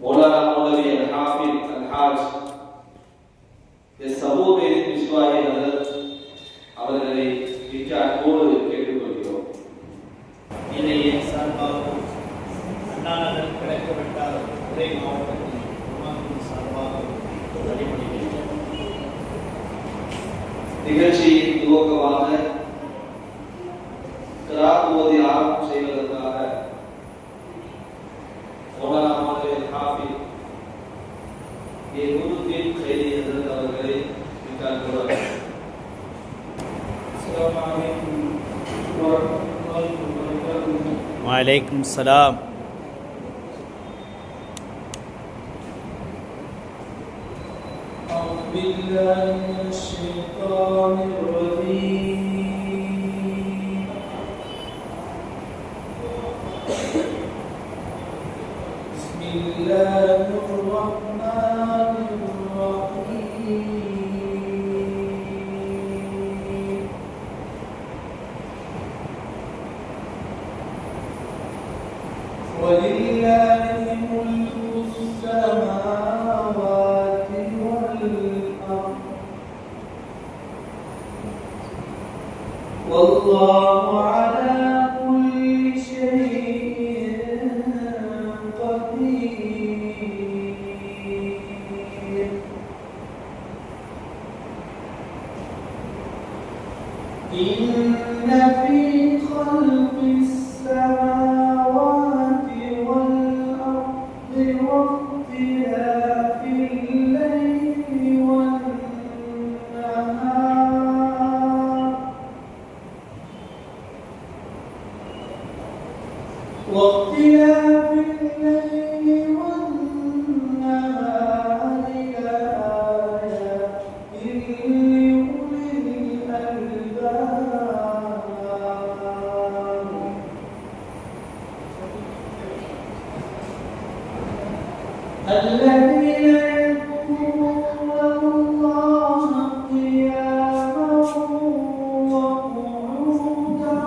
மௌலானா மௌலவி அல்-ஹாஃபிஸ் அல்-ஹாஜ் சபூர் மிஸ்வாஹி அவர்களை மிக்க அன்போடு கேட்டுக்கொள்கிறோம். இணைய சார்பாக அண்ணா நகர் கிழக்கு வட்டார உதய மாவட்டத்தின் சார்பாக வழிபடுகிறேன். நிகழ்ச்சியின் துவக்கமாக கிராத் ஓதி ஆரம்பம் செய்வதற்காக மௌலானா மௌலவி அல்-ஹாஃபிஸ் நூருத்தீன் கைதி அவர்களை மிக்க அன்போடு وعليكم السلام. أعوذ بالله من الشيطان الرجيم. بسم الله الرحمن الرحيم. ولله ملك السماوات والأرض والله على كل شيء قدير. إن في خلق السماوات والأرض واختلاف الليل والنهار لآيات لأولي الألباب. الذين يذكرون الله قياما وقعودا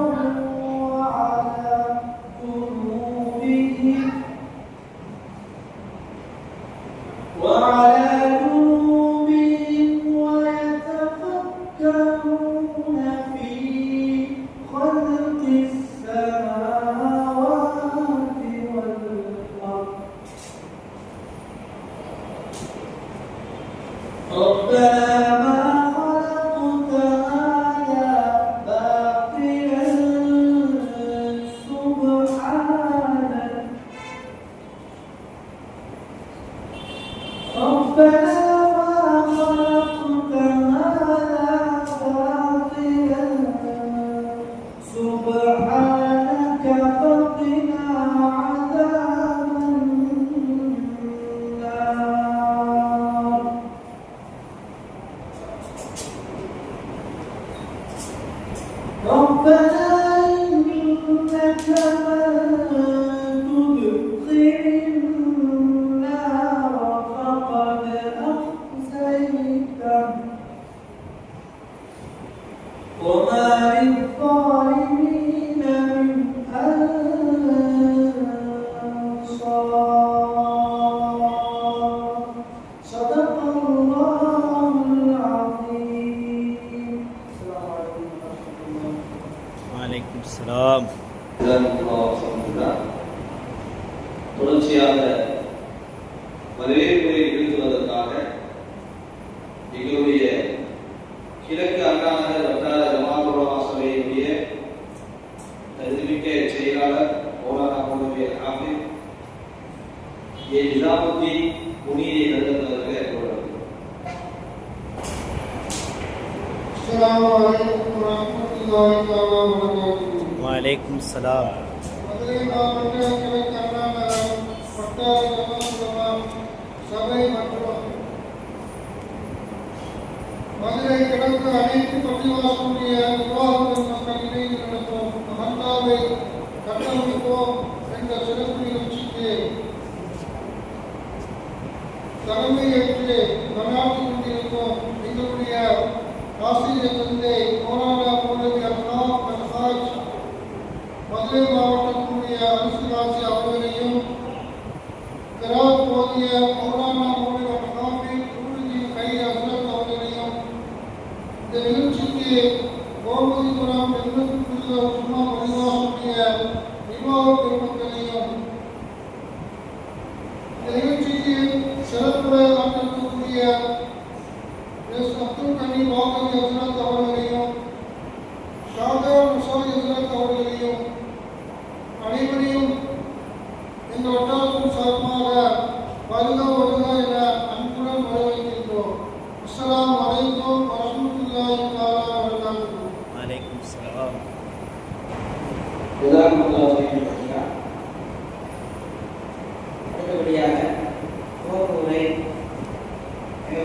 وعلى جنوبهم ويتفكرون في خلق السماوات والأرض. ربنا ما خلقت هذا باطلا سبحانك. ربنا ما خلقت هذا باطلا سبحانك فقنا عذاب النار. ربنا إنك من تدخل النار فقد أخزيته وما للظالمين من أنصار. صدق الله العظيم. السلام عليكم ورحمة الله. وعليكم السلام. தொடர்ச்சியாக வரவேற்புரை நிகழ்த்துவதற்காக எங்களுடைய கிழக்கு அண்ணா நகர் வட்டார ஜமாத் உலமா சபையினுடைய தஜ்மிக்க செயலாளர் மௌலானா மௌலவி அல்-ஹாஃபிஸ் நிசாமுத்தீன் முனீரை அவர்களை அழைக்கிறோம். السلام عليكم ورحمة الله وبركاته. وعليكم السلام. மதுரை மாவட்ட கிழக்கு அண்ணா நகர் வட்டார ஜமாத் உலமா சபை மற்றும் மதுரை கிழக்கு அனைத்து பள்ளிவாசலுடைய நிர்வாகங்கள் மக்கள் இணைந்து நடத்தும் மகந்தாவை கட்டமைப்போம் என்ற சிறப்பு நிகழ்ச்சிக்கு தலைமையேற்று நடாத்தி கொண்டிருக்கும் எங்களுடைய ஆசிரியர் தந்தை மௌலானா மௌலவி அல்-ஹாஜ் மதுரை மாவட்டத்தினுடைய அரசியலாசி அவர்களையும் கிராத் ஓதிய மௌலானா மௌலிக் ஹாஃபிஸ் குருஜி கையில் ஹஸ்ரத் அவர்களையும் இந்த நிகழ்ச்சிக்கு கோமதிபுரம் எண்ணூற்றுக்குள்ள சும்மா பரிவாரனுடைய நிர்வாக பெருமக்களையும் இந்த நிகழ்ச்சிக்கு சிறப்புரை ஆற்றக்கூடிய எஸ் அப்துல் கனி பாகவி ஹஸ்ரத் அவர்களையும் ஷாதா முசாரி ஹஸ்ரத் அவர்களையும் அனைவரையும் இந்த வட்டாரத்தின் சார்பாக வருக வருக என அன்புடன் வரவேற்கின்றோம். அஸ்ஸலாமு அலைக்கும் வரஹ்மத்துல்லாஹி தஆலா வபரகாத்துஹு. वालेकुम सलाम. அடுத்தபடியாக கோப்பூரை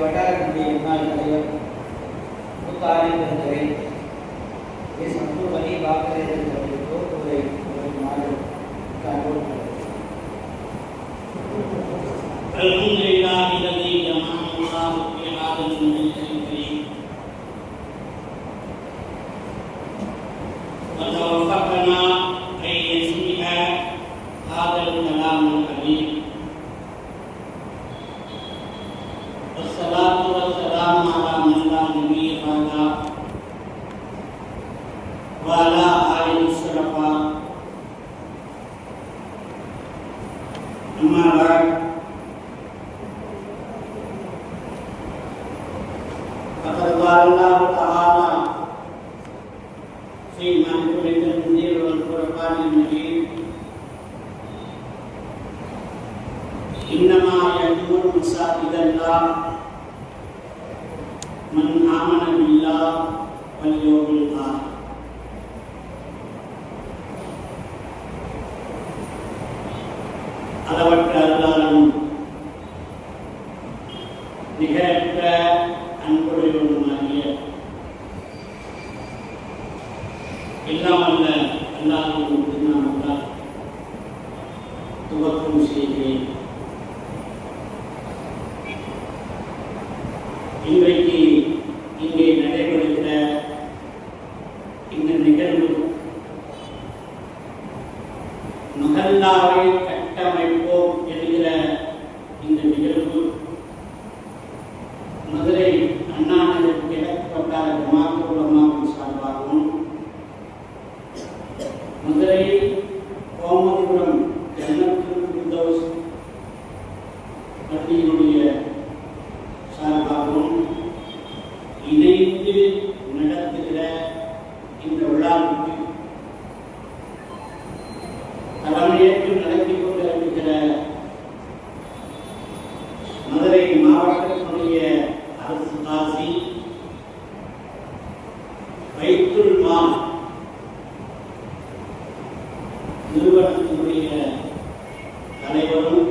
வட்டாரத்தினுடைய முன்னாள் தலைவர் முத்தாரித்துறை எஸ் அப்துல் கனி பாகவி கோப்பூரை الحمد لله الذي جمعنا الله في هذا المجلس الكريم وتوفقنا أن يسمع هذا الكلام الحبيب. والصلاة والسلام على من لا نبي بعده وعلى آله الشرفاء. أما بعد فقد قال الله تعالى في محكم التنزيل والفرقان المجيد: إنما يعمر مساجد الله من آمن بالله واليوم الآخر. அளவற்ற அருளாளனும் நிகரற்ற அன்புடையவனுமாகிய எல்லாம் அல்ல அல்லாஹ்வின் திருநாமத்தால் துவக்கம் செய்கிறேன். இன்றைக்கு இங்கே நடைபெறுகிற இந்த நிகழ்வு மஹல்லாவை கட்டமைப்போம் என்கிற இந்த நிகழ்வு மதுரை அண்ணா நகர் கிழக்கு வட்டார ஜமாத் உலமாவின் சார்பாகவும் மதுரை கோமதிபுரம் ஜன்னத்துல் ஃபிர்தௌஸ் பள்ளியினுடைய சார்பாகவும் இணைந்து நடத்துகிற இந்த விழாவுக்கு தலைமையேற்று நடத்தி கொண்டிருக்கிற மதுரை மாவட்டத்தினுடைய அரசு காசி பைத்துல் மால் நிறுவனத்தினுடைய தலைவரும்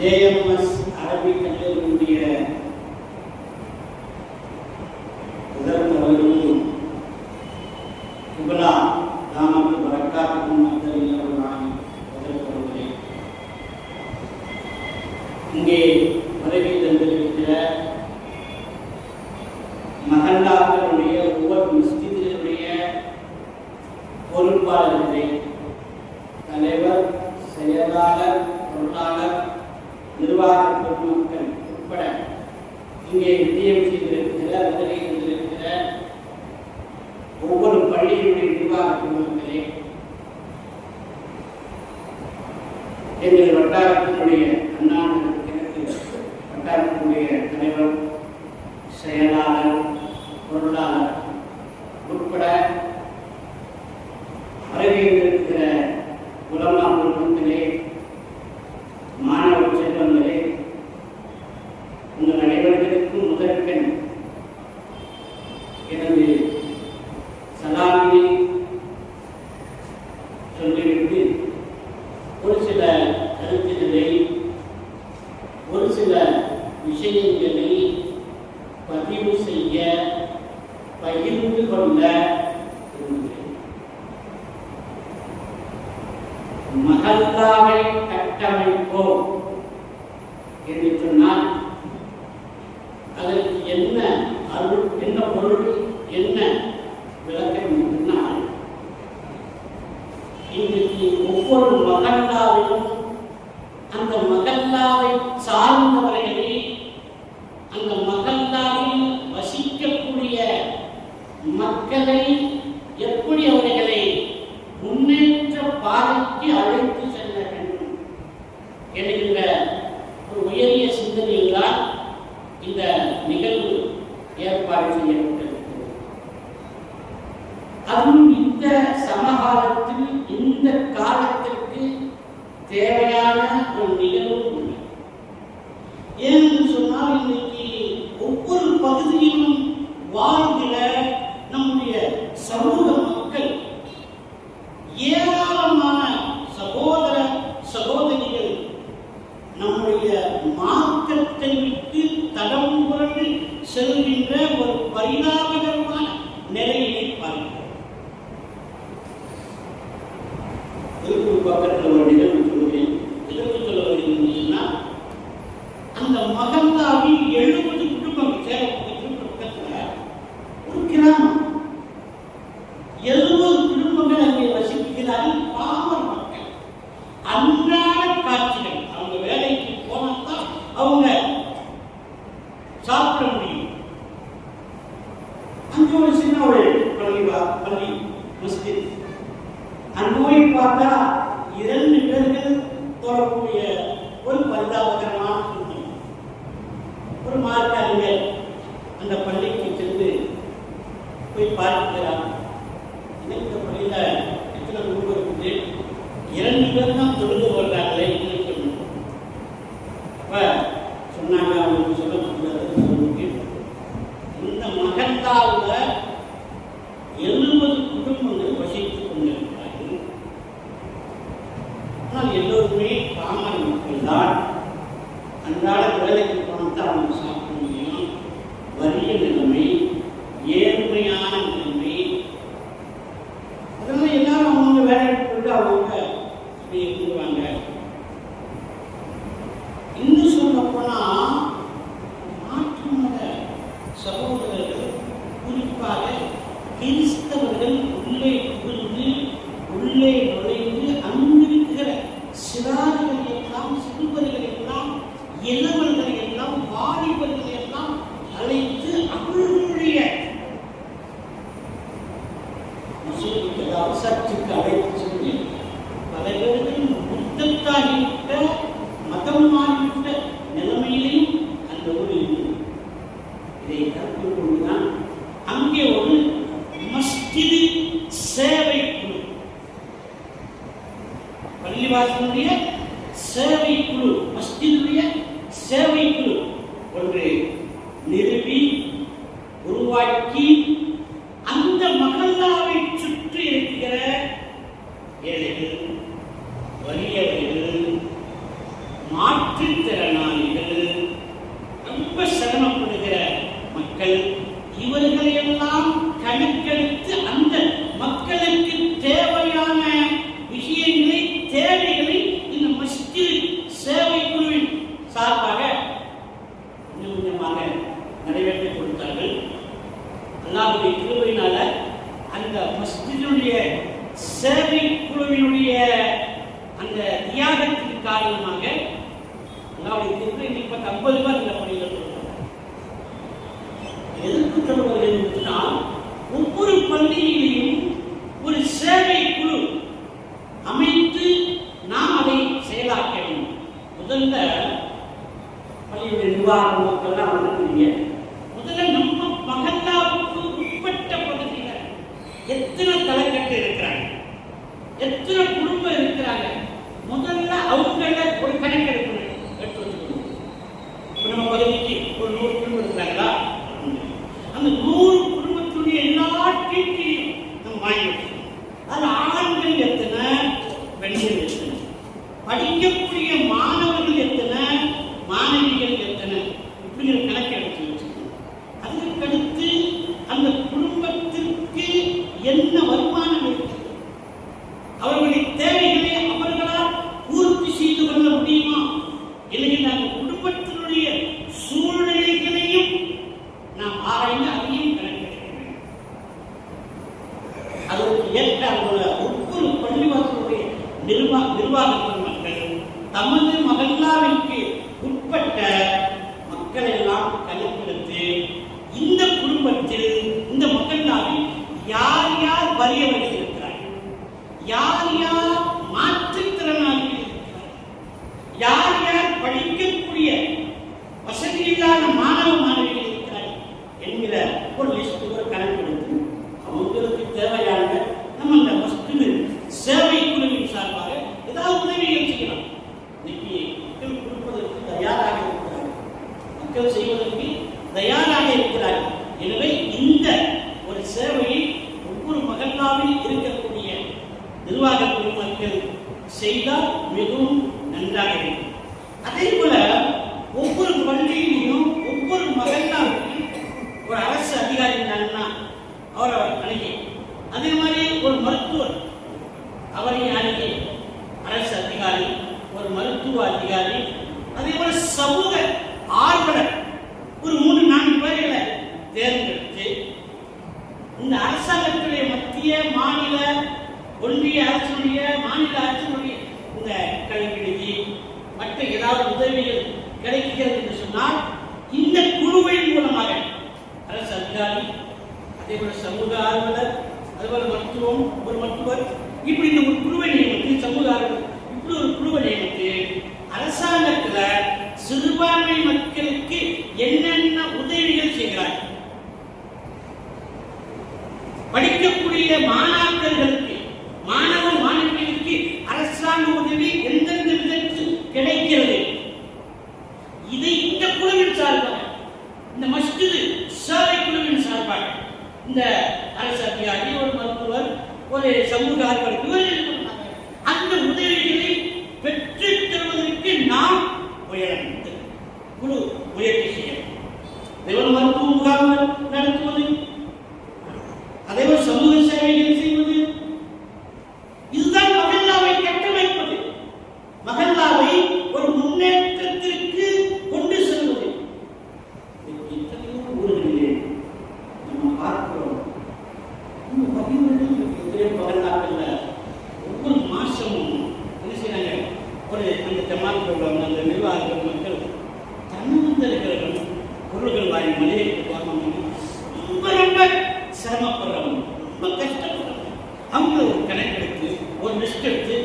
JMS அரபிக் கல்லூரியினுடைய முதல்வரும் குபலா தாமத்து பரக்காத்துக்கும் மத்தரியாவுமாய் முதல்வர்களே, இங்கே வருகை தந்திருக்கிற மஹல்லாக்களுடைய ஒவ்வொரு மஸ்ஜிதினுடைய பொறுப்பாளர்களே, தலைவர், செயலாளர், பொருளாளர், நிர்வாக பொதுமக்கள் உட்பட இங்கே விஜயம் செய்திருக்கிற வருகை தந்திருக்கிற ஒவ்வொரு பள்ளியினுடைய நிர்வாக பொதுமக்களே, எங்கள் வட்டாரத்தினுடைய அண்ணா நகர் கிழக்கு வட்டாரத்தினுடைய தலைவர், செயலாளர், பொருளாளர் உட்பட வருகின்ற உலமா குழுக்களே, மாணவ செல்வங்களே, உங்கள் அனைவர்களுக்கும் முதற்கண் எனது சலாமினை சொல்லிவிட்டு ஒரு சில கருத்துக்களை, ஒரு சில விஷயங்களை பதிவு செய்ய, பகிர்ந்து கொள்ள விரும்புகிறேன். மஹல்லாவை கட்டமைப்போம் என்று சொன்னால் அதற்கு என்ன அருள், என்ன பொருள், என்ன விளக்கம் சொன்னால், இங்கு ஒவ்வொரு மகல்லாவிலும் அந்த மகல்லாவை சார்ந்தவர்களை, அந்த மகல்லாவில் வசிக்கக்கூடிய மக்களை எப்படி அவர்களை முன்னேற்ற பாதைக்கு அழைத்து செல்ல வேண்டும் என்கின்ற ஒரு உயரிய சிந்தனையில் தான் இந்த நிகழ்வு ஏற்பாடு செய்யப்பட்டது. அதுவும் இந்த சமகாலத்தில் இந்த காலத்திற்கு தேவையான ஒரு நிகழ்வு உண்டு. ஏனென்று சொன்னால் இன்னைக்கு ஒவ்வொரு பகுதியிலும் வாழ்கிற நம்முடைய சமூக மக்கள் ஏராளமான சகோதர சகோதரிகள் நம்முடைய மார்க்கத்தை விட்டு தடம் புரண்டு செல்கின்ற ஒரு பரிதாபகரமான நிலையினை பார்க்கிறோம். பக்கத்தில் ஒரு நிகழ்வு சொல்கிறேன். எதற்கு சொல்ல வருகிறீங்கன்னா, அந்த மகல்லாவில் 70 குடும்பங்கள் சேலத்தில் பக்கத்தில் ஒரு கிராமம், 70 குடும்பங்கள் அங்கே வசிக்கிறார்கள். பாமர் மக்கள், அன்றாட காட்சிகள். அவங்க வேலைக்கு போனால்தான் அவங்க சாப்பிட முடியும். அங்கே ஒரு சின்ன ஒரு பள்ளி மஸ்ஜித், அங்கு போய் பார்த்தா 2 பேர்கள் தொழக்கூடிய ஒரு பரிதாபகரமான குடும்பம். ஒரு மார்க்க அறிஞர் அந்த பள்ளிக்கு சென்று போய் பார்க்கிறார். இந்த பள்ளியில எத்தனை குடும்பம் இருக்குது, 2 பேர் தான் தொழுது கொள்றாங்களே. அப்ப சொன்னாங்க, அவங்களுக்கு சொல்ல முடியாது. இந்த மகத்தாவில் 70 குடும்பங்கள் வசித்துக் கொண்டிருக்கிறார்கள். ஆனால் எல்லோருமே பாமர மக்கள் தான். அன்றாட வேலைக்கு போனால் தான் அவங்க சாப்பிட முடியும். வறிய நிலைமை, ஏழ்மையான நிலைமை. அதனால எல்லாரும் அவங்க வேலைக்கு போட்டு அவங்க இருந்துருவாங்க. இன்னும் சொல்ல போனா மாற்று மத சகோதரர்கள், குறிப்பாக கிறிஸ்தவர்கள் உள்ளே புகுந்து உள்ளே நுழைந்து அங்கிருக்கிற சிறார்களை எல்லாம், சிறுவர்களை எல்லாம், இளவர்களை எல்லாம், வாலிபர்களை எல்லாம் அழைத்து அவர்களுடைய சர்ச்சுக்கு அழைத்து சொல்லி பல பேர்கள் புத்தத்தாகிவிட்ட, மதம் மாறிவிட்ட நிலைமையிலையும் அந்த ஒரு இதை கருத்தில் கொண்டுதான் அங்கே ஒரு மஸ்ஜிது சேவை குழு, பள்ளிவாசலுடைய சேவை குழு, மஸ்ஜிதுடைய சேவை குழு ஒன்று நிறுவி உருவாக்கி அந்த மகல்லாவை சுற்றி இருக்கிற ஏழைகள், வறியவர்கள், மாற்றுத்திறனாளிகள், ரொம்ப சிரமப்படுகிற மக்கள், இவர்களையெல்லாம் கணக்கெடுத்து அந்த மக்களுக்கு தேவையான விஷயங்களை, தேவைகளை இந்த மஸ்ஜித் சேவை குழுவின் சார்பாக கொஞ்சம் கொஞ்சமாக நிறைவேற்றி கொடுத்தார்கள். அல்லாஹ்வுடைய கிருபையினால அந்த மஸ்ஜிதுடைய சேவை குழுவினுடைய அந்த தியாகத்தின் காரணமாக அல்லாஹ்வுடைய கிருபை இன்னைக்கு 50 பேர் இந்த பணியில் கொடுத்தாங்க. எதற்கு சொல்லுவது என்றால், ஒவ்வொரு பள்ளியிலையும் ஒரு சேவை குழு அமைத்து நாம் அதை செயலாக்க வேண்டும். முதல்ல பள்ளியுடைய நிர்வாக மக்கள்லாம் வந்துருக்கீங்க. முதல்ல நம்ம மகல்லாவுக்கு உட்பட்ட பகுதியில் எத்தனை தலைக்கட்டு இருக்கிறாங்க, எத்தனை குடும்பம் இருக்கிறாங்க, முதல்ல அவங்கள ஒரு கணக்கெடுப்பு எடுத்து வச்சுக்கணும். இப்போ நம்ம பகுதிக்கு ஒரு 100 குடும்பம் இருக்கிறாங்களா, அந்த 100 குடும்பத்துடைய எல்லா டீட்டெயிலும் நம்ம வாங்கி வச்சுக்கணும். அது ஆண்கள் எத்தனை, பெண்கள் எத்தனை, படிக்கக்கூடிய மாணவர்கள் எத்தனை, மாணவிகள் எத்தனை, இப்படி ஒரு கணக்கு எடுத்து வச்சுக்கணும். அதற்கடுத்து அந்த குடும்பத்திற்கு என்ன வருமானம் இருக்கிறது, அவர்களுடைய தேவைகளை அவர்களால் பூர்த்தி செய்து கொள்ள முடியுமா, இல்லைன்னா அந்த குடும்பத்தினுடைய சூழ்நிலைகளையும் நாம் ஆராய்ந்து அதையும் கணக்கெடுக்க வேண்டும். அதற்கு ஏற்ற ஒவ்வொரு பள்ளிவாசலுடைய நிர்வாக பெருமக்கள் தமது மகல்லாவிற்கு உட்பட்ட மக்கள் எல்லாம் கணக்கெடுத்து இந்த குடும்பத்தில் இந்த மகல்லாவில் யார் யார் வறியவர்கள் இருக்கிறார்கள், யார் யார் மாற்றுத்திறனாளிகள் இருக்கிறார்கள், யார் யார் படிக்கக்கூடிய வசதி இல்லாத மாணவ மாணவிகள் இருக்கிறார்கள் என்கிற ஒரு லிஸ்ட், ஒரு கணக்கெடுத்து அவங்களுக்கு தேவையான நம்ம அந்த மஸ்ஜித் சேவை குழுவின் சார்பாக ஏதாவது உதவிகள் செய்யலாம். இன்னைக்கு மக்கள் கொடுப்பதற்கு தயாராக இருக்கிறார்கள், மக்கள் செய்வதற்கு தயாராக இருக்கிறார்கள். எனவே இந்த ஒரு சேவையை ஒவ்வொரு மகல்லாவில் இருக்கக்கூடிய நிர்வாக குழுமக்கள் செய்தால் மிகவும் நன்றாக இருக்கும். அதே போல ஒவ்வொரு பள்ளியிலும் ஒவ்வொரு மகல்லாவிலும் ஒரு அரசு அதிகாரி இருந்தாங்கன்னா அவரை அணுகி, அதே மாதிரி ஒரு மருத்துவர் அவரை அணுகி அரசு அதிகாரி, ஒரு மருத்துவ அதிகாரி, அதே போல சமூக ஆர்வலர் ஒரு 3-4 பேர்களை தேர்ந்தெடுத்து இந்த அரசாங்கத்துடைய மத்திய மாநில ஒன்றிய அரசுடைய மாநில அரசுடைய இந்த கல்வி நிதி மற்ற ஏதாவது உதவிகள் கிடைக்கிறது என்று சொன்னால் இந்த குழுவின் மூலமாக அரசு அதிகாரி, அதே போல சமூக ஆர்வலர், அதேபோல மருத்துவம் ஒரு மருத்துவர், இப்படி இந்த ஒரு குழுவை நியமித்து சமூக ஆர்வலர் இப்படி ஒரு குழுவை நியமித்து அரசாங்கத்தில் சிறுபான்மை மக்களுக்கு என்னென்ன உதவிகள் செய்கிறார், படிக்கக்கூடிய மாணாக்கர்களுக்கு மாணவ மாணவிகளுக்கு அரசாங்க உதவி எந்தெந்த விதத்தில் கிடைக்கிறது, இதை இந்த குழுவின் சார்பாக இந்த மஸ்ஜித் சேவை குழுவின் சார்பாக இந்த அரசு அதிகாரி, ஒரு மருத்துவர், ஒரு சமூக ஆர்வலர் அந்த உதவிகளை பெற்றுத் தருவதற்கு நாம் குழு முயற்சி செய்யணும். அதேபோல் மருத்துவ முகாம்கள் நடத்துவது, அதேபோல் சமூக சேவைகள் செய்வது, இதுதான் மகல்லாவை கட்டமைப்பது, மகல்லாவை ஒரு முன்னேற்றத்திற்கு கொண்டு செல்வது. எத்தனையோ ஊர்களிலே நம்ம பார்க்கிறோம், மகல்லாக்கள்ல ஒவ்வொரு மாசமும் என்ன செய்யறாங்க, ஒரு அந்த ஜமாத்தில் உள்ளவங்க அந்த நிர்வாகிகள் மக்கள் தன்னந்தர்கள் பொருள்கள் வாங்கி மளிகை ரொம்ப ரொம்ப சிரமப்படுறவங்க, ரொம்ப கஷ்டப்படுறவங்க, அவங்கள ஒரு கணக்கெடுத்து ஒரு லிஸ்ட் எடுத்து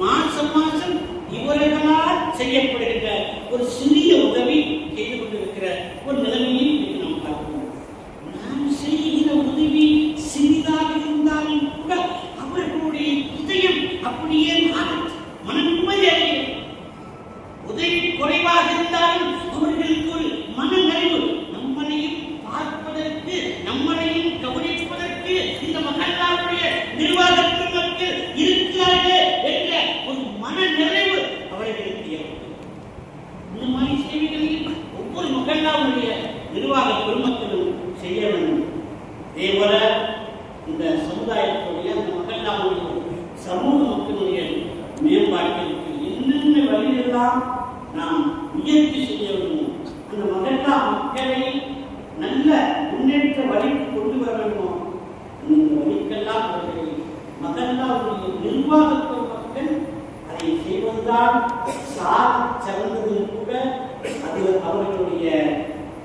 மாசம் மாசம் இவர்களால் செய்யப்படுகின்ற ஒரு சிறிய உதவி செய்து கொண்டிருக்கிற ஒரு நிலைமையை நாம் பார்க்கிறோம். நாம் செய்கிற உதவி சிறிதாக இருந்தாலும் கூட அவர்களுடைய இதயம் அப்படியே மன நிம்மதி அடைகிறது. உதவி குறைவாக இருந்தாலும் அவர்களுக்கு ஒரு மன நிறைவு, நம்மளையும் பார்ப்பதற்கு நம்மளையும் கவனிப்பதற்கு இந்த மகல்லாவுடைய நிர்வாகத்து மக்கள் இருக்கிறார்கள் என்ற ஒரு மன நிறைவு அவர்களுக்கு ஏற்படும். இந்த மாதிரி சேவைகளை ஒவ்வொரு மகல்லாவுடைய நிர்வாக பெருமக்களும் செய்ய வேண்டும். இதேபோல இந்த சமுதாயத்துடைய அந்த மகல்லாவுடைய சமூக மக்களுடைய மேம்பாட்டிற்கு என்னென்ன வழியெல்லாம் நாம் முயற்சி செய்ய வேண்டுமோ, அந்த மகல்லா மக்களை நல்ல முன்னேற்ற வழிக்கு கொண்டு வர வேண்டுமோ, அந்த வழிக்கெல்லாம் அவர்களை மகல்லாவுடைய நிர்வாகத்துவ மக்கள் அதை செய்வதுதான் சிறந்தது கூட அது அவர்களுடைய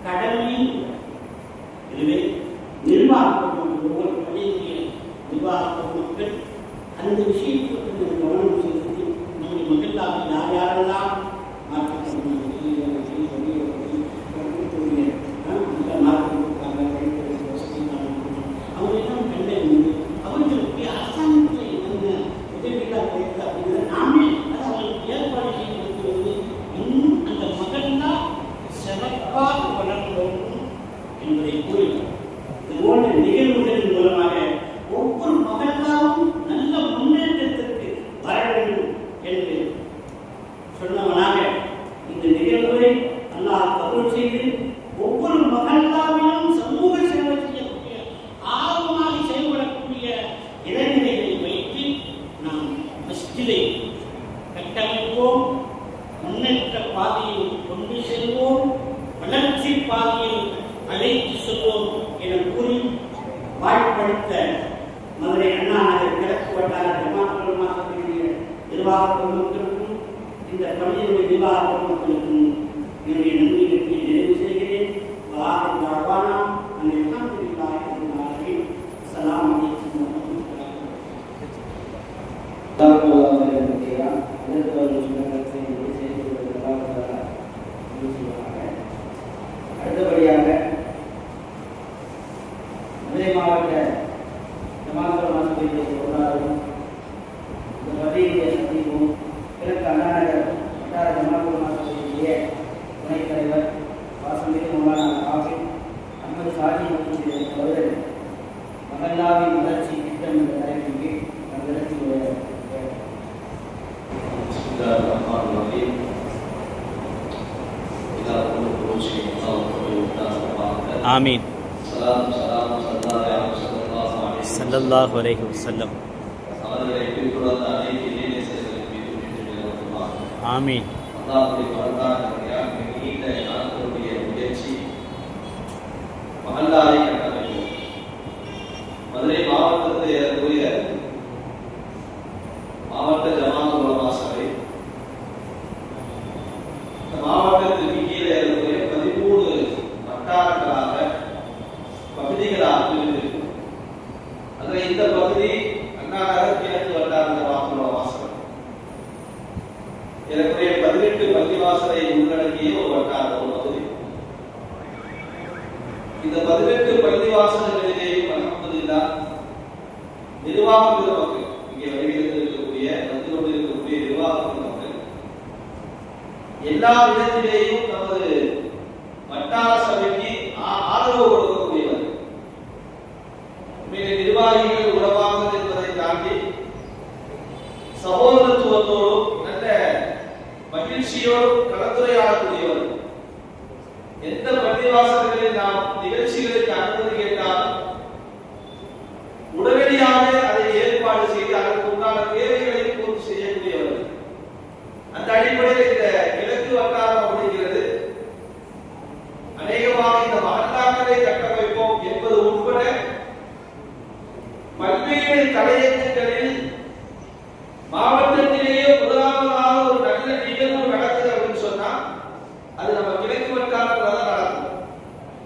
கடமையும். எனவே நிர்வாக ஒவ்வொரு பள்ளியுடைய நிர்வாக மக்கள் அந்த விஷயத்துக்கு கவனம் செலுத்தி நம்முடைய மகல்லாவில் யார் யாரெல்லாம் அவங்களெல்லாம் கண்டறிந்து அவர்களுக்கு அரசாங்கத்தில் என்னென்ன உதவிகளாக கிடைக்கிறது அப்படிங்கிற நாமே அதை அவங்களுக்கு ஏற்பாடு செய்து இன்னும் அந்த மகல்லா சிறப்பாக வளர்ந்து வேண்டும் என்பதை கூறினார். இதுபோன்ற நிகழ்வுகளின் மூலமாக ஒவ்வொரு மகல்லாவும் நல்ல முன்னேற்றத்திற்கு வர வேண்டும் என்று சொன்னவனாக இந்த நிகழ்வை அல்லாஹ் கபூல் செய்து ஒவ்வொரு மகல்லாவிலும் சமூக சேவை செய்யக்கூடிய ஆர்வமாக செயல்படக்கூடிய இளைஞர்களை வைத்து நாம் மஸ்ஜிதை கட்டமைப்போம், முன்னேற்ற பாதையில் கொண்டு செல்வோம், வளர்ச்சி பாதையில் அழைத்து செல்வோம் என கூறி வாழ்ப்படுத்த மதுரை அண்ணா நகர் கிழக்கு வட்டார ஜமாத் உலமாக்களுடைய நிர்வாக பொதுமக்களுக்கும் இந்த பள்ளியினுடைய நிர்வாக பொதுமக்களுக்கும் என்னுடைய நன்றிகளை நிறைவு செய்கிறேன். வாஹிர் தஅவானா அனில் ஹம்துலில்லாஹி ரப்பில் ஆலமீன். அஸ்ஸலாமு அலைக்கும் அடுத்தபடியாக மதுரை மாவட்ட ஜமாத்துல் மாசுடைய பொருளாதாரம் இந்த பள்ளியுடைய சந்திப்பும் கிழக்கு அண்ணாநகர் வட்டார ஜமாத்துல் மாசுடைய துணைத் தலைவர் வாசமிகு மௌலானா ஆஃபிஸ் அஹ்மது சாஜி மற்றும் அவர்கள் மகல்லாவின் வளர்ச்சி திட்டம் என்ற தலைப்பின் கீழ் தங்களுக்கு ஆமீன். ஸல்லல்லாஹு அலைஹி வஸல்லம். ஆமீன். மதுரை மாவட்டத்தை ஏறக்கூடிய மாவட்ட ஜமாத் உலமா சபை மாவட்டத்திற்கு கீழே இருக்கக்கூடிய 13 வட்டாரங்களாக பகுதிகளாக பிரிந்திருக்கும். அதில் இந்த பகுதி அண்ணாநகர் கிழக்கு வட்டார ஜமாத் உலமா சபை ஏறக்குறைய 18 பள்ளிவாசலை உள்ளடக்கிய ஒரு வட்டார ஒரு பகுதி. இந்த 18 பள்ளிவாசல்களிலேயும் அல்ஹம்துலில்லாஹ் நிர்வாக பெருமக்கள் இங்கே வருகிறது இருக்கக்கூடிய வந்து கொண்டிருக்கக்கூடிய நிர்வாக பெருமக்கள் எல்லா விதத்திலேயும் நமது வட்டார சபைக்கு ஆதரவு கொடுக்கக்கூடியவர். நிர்வாகிகள் உறவாகுவது என்பதை தாண்டி சகோதரத்துவத்தோடும் நல்ல மகிழ்ச்சியோடும் கலந்துரையாடக்கூடியவர். எந்த பள்ளிவாசல்களில் நாம் நிகழ்ச்சிகளுக்கு அனுமதி கேட்டாலும் உடனடியாக அதை ஏற்பாடு செய்து அதற்கு உண்டான தேவைகளை பூர்த்தி செய்யக்கூடியவர். அந்த அடிப்படையில் இந்த கிழக்கு வட்டாரம் அப்படிங்கிறது அநேகமாக இந்த மகல்லாக்களை கட்டமைப்போம் என்பது உட்பட பல்வேறு தலையங்கங்களில் மாவட்டத்திலேயே முதலாவதாக ஒரு நல்ல நிகழ்வு நடக்குது அப்படின்னு சொன்னா அது நம்ம கிழக்கு வட்டாரத்தில் தான் நடக்கும்.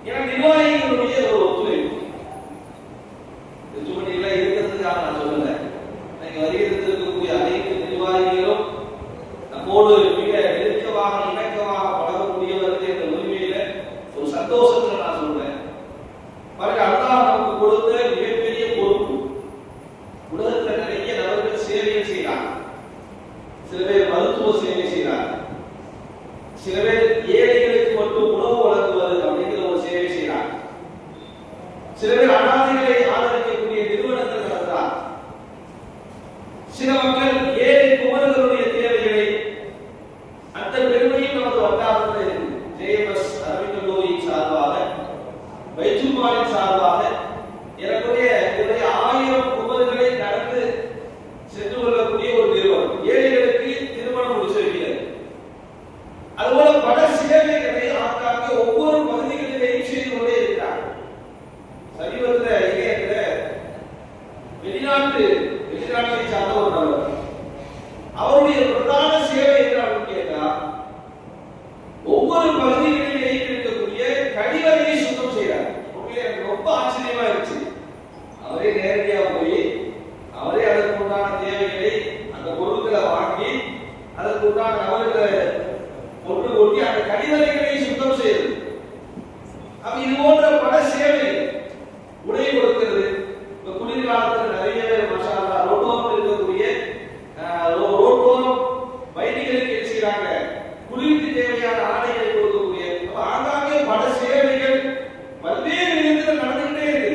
ஏன்னா நிர்வாகிகளுடைய ஒரு ஒத்துழைப்பு சுமணிகளை இருக்கிறதுக்காக நான் சொல்லல. நீங்க வருகிறது இருக்கக்கூடிய அனைத்து நிர்வாகிகளும் நம்மோடு மிக நெருக்கமாக இணக்கமாக பழகக்கூடியவர்கள் என்ற உரிமையில ஒரு சந்தோஷத்துல நான் சொல்றேன். பாருங்க, அல்லாஹ் நமக்கு கொடுத்த மிகப்பெரிய பொறுப்பு. உலகத்துல நிறைய நபர்கள் சேவைகள் செய்யறாங்க. சில பேர் மருத்துவ சேவை செய்யறாங்க, சில பேர் ஏழைகளுக்கு மட்டும் உணவு வழங்குவது அப்படிங்கிற ஒரு சேவை செய்யறாங்க, சில பேர் அனாதைகளை ஆதரிக்கக்கூடிய நிறுவனங்கள் நடத்துறாங்க, சில மக்கள் ஏழை குமரர்களுடைய தேவைகளை அந்த பெருமையும் நமது வட்டாரத்தில் இருக்கு. ஜேஎம்எஸ் அரபிக் கல்லூரியின் சார்பாக பைத்துல் மாலின் சார்பாக ஏறக்குறைய 1000 குமரர்களை கடந்து சென்று கொள்ளக்கூடிய ஒரு நிறுவனம் ஏழைகளுக்கு திருமணம் முடிச்சு வைக்கிறது. அதுபோல பல சேவைகளை ஆங்காங்க ஒவ்வொரு பகுதிகளிலேயும் செய்து கொண்டே இருக்கிறார். சமீபத்தில் இணையத்தில் வெளிநாட்டை சார்ந்த ஒரு நபர் அவருடைய பிரதான சேவை என்ன கேட்டா ஒவ்வொரு பகுதிகளிலேயும் இருக்கக்கூடிய கழிவறையை சுத்தம் செய்யறார். எனக்கு ரொம்ப ஆச்சரியமா இருந்துச்சு. அவரே நேரடியாக போய் அவரே அதற்கு உண்டான தேவைகளை அந்த பொருட்களை வாங்கி அதற்கு உண்டான நபர்களை கொண்டு கொட்டி அந்த கழிவறைகளை சுத்தம் செய்யுது. அப்ப இது போன்ற பல சேவைகள், உடை கொடுக்கிறது. இப்ப குளிர்காலத்தில் நிறைய பேர் மஷா அல்லாஹ் ரோட்டோரம் இருக்கக்கூடிய ரோட்டோரம் வைதிகளுக்கு என்ன செய்யறாங்க, குளிருக்கு தேவையான ஆடைகளை கொடுக்கக்கூடிய ஆங்காங்கே பல சேவைகள் பல்வேறு விதத்தில் நடந்துகிட்டே இருக்கு.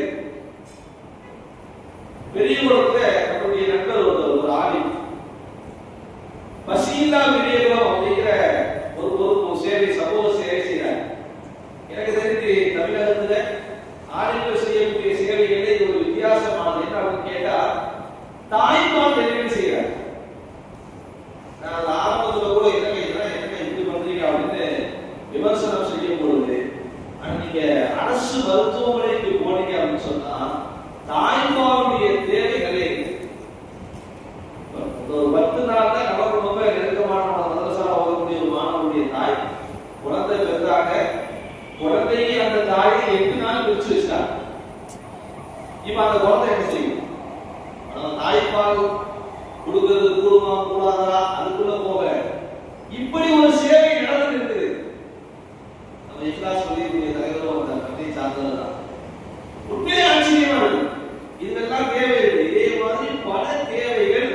பெரிய நம்முடைய நண்பர் ஒரு ஆடி பசீலா விரியகம் அப்படிங்கிற ஒரு சேவை சமூக சேவை செய்யறாங்க. எனக்கு தெரிஞ்சு தமிழகத்துல ஆண்கள் செய்யக்கூடிய சேவைகளே இது ஒரு வித்தியாசமானது. என்ன அப்படின்னு கேட்டா தாய்ப்பால் டெலிவரி செய்யறாங்க. நான் ஆரம்பத்துல கூட என்ன இப்படி பண்றீங்க அப்படின்னு விமர்சனம் செய்யும் பொழுது நீங்க அரசு மருத்துவமனைக்கு போனீங்க அப்படின்னு சொன்னா தாய்ப்பாலுடைய தேவை நிறைய இருக்கு. ஒரு 10 நாள் தான் இப்ப அந்த குழந்தை என்ன செய்யும்? தாய்ப்பால் கொடுக்கிறது கூடுமா கூடாதா அதுக்குள்ள போக இப்படி ஒரு சேவை நடந்து இருக்குது. நம்ம இஸ்லாஸ் சொல்லிய தலைவரும் அந்த கட்டை சார்ந்தவர் தான். உண்மையே ஆச்சரியமா இருக்கு. இதெல்லாம் தேவை இருக்கு. இதே மாதிரி பல தேவைகள்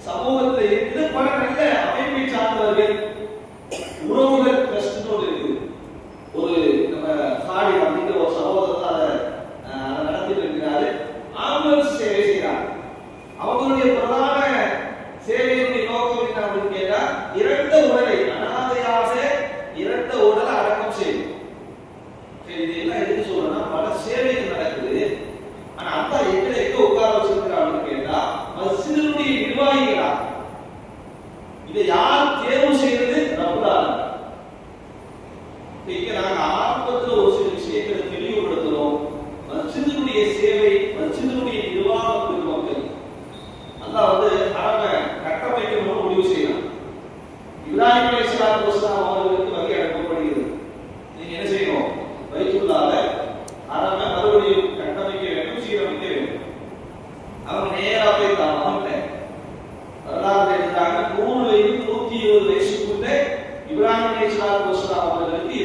சமூகத்தில் இருக்குது. பல நல்ல அமைப்பை சார்ந்தவர்கள் உறவுகள் ட்ரஸ்ட் இருக்கு. ஒரு நம்ம சாடி அப்படிங்கிற ஒரு சகோதரர் அதை நடத்திட்டு இருக்கிறாரு. ஆம்புலன்ஸ் சேவை செய்யறாங்க. அவங்களுடைய பிரதான சேவையினுடைய நோக்கம் என்ன அப்படின்னு கேட்டா, இறந்த உடலை அனாதையாக இறந்த உடலை அடக்கம் செய்யும். இதெல்லாம் எதுக்கு சொல்றேன்னா, பல சேவைகள் நடக்குது. ஆனா அப்பா எங்க உட்கார வச்சிருக்கிறான்னு கேட்டா, மஸ்ஜிதுடைய நிர்வாகிகளா? இதை யார் தேர்வு செய்யறது? ரப்புல் ஆலமீன். இங்க நாங்க ஆரம்பத்தில் ஒரு சில விஷயங்களை தெளிவுபடுத்துறோம். மஸ்ஜிதுடைய சேவை, மஸ்ஜிதுடைய நிர்வாகம் மக்கள் அல்லாஹ் அரப கட்டமைக்கணும்னு முடிவு செய்யலாம். இப்ராஹிம் அலைஹிஸ்ஸலாத்து வஸலாம் அவர்களுக்கு வகை அனுப்பப்படுகிறது. நீங்க என்ன செய்யணும்? பைத்துல்லாஹ்வை அரப மறுபடியும் கட்டமைக்க வேண்டும், சீரமைக்க வேண்டும். அவங்க நேரா போய் தான் மகன்கிட்ட வரலாறு எழுதுறாங்க. 100 வயது 120 வயசுக்குள்ள இப்ராஹிம் அலைஹிஸ்ஸலாத்து வஸலாம் அவர்களுக்கு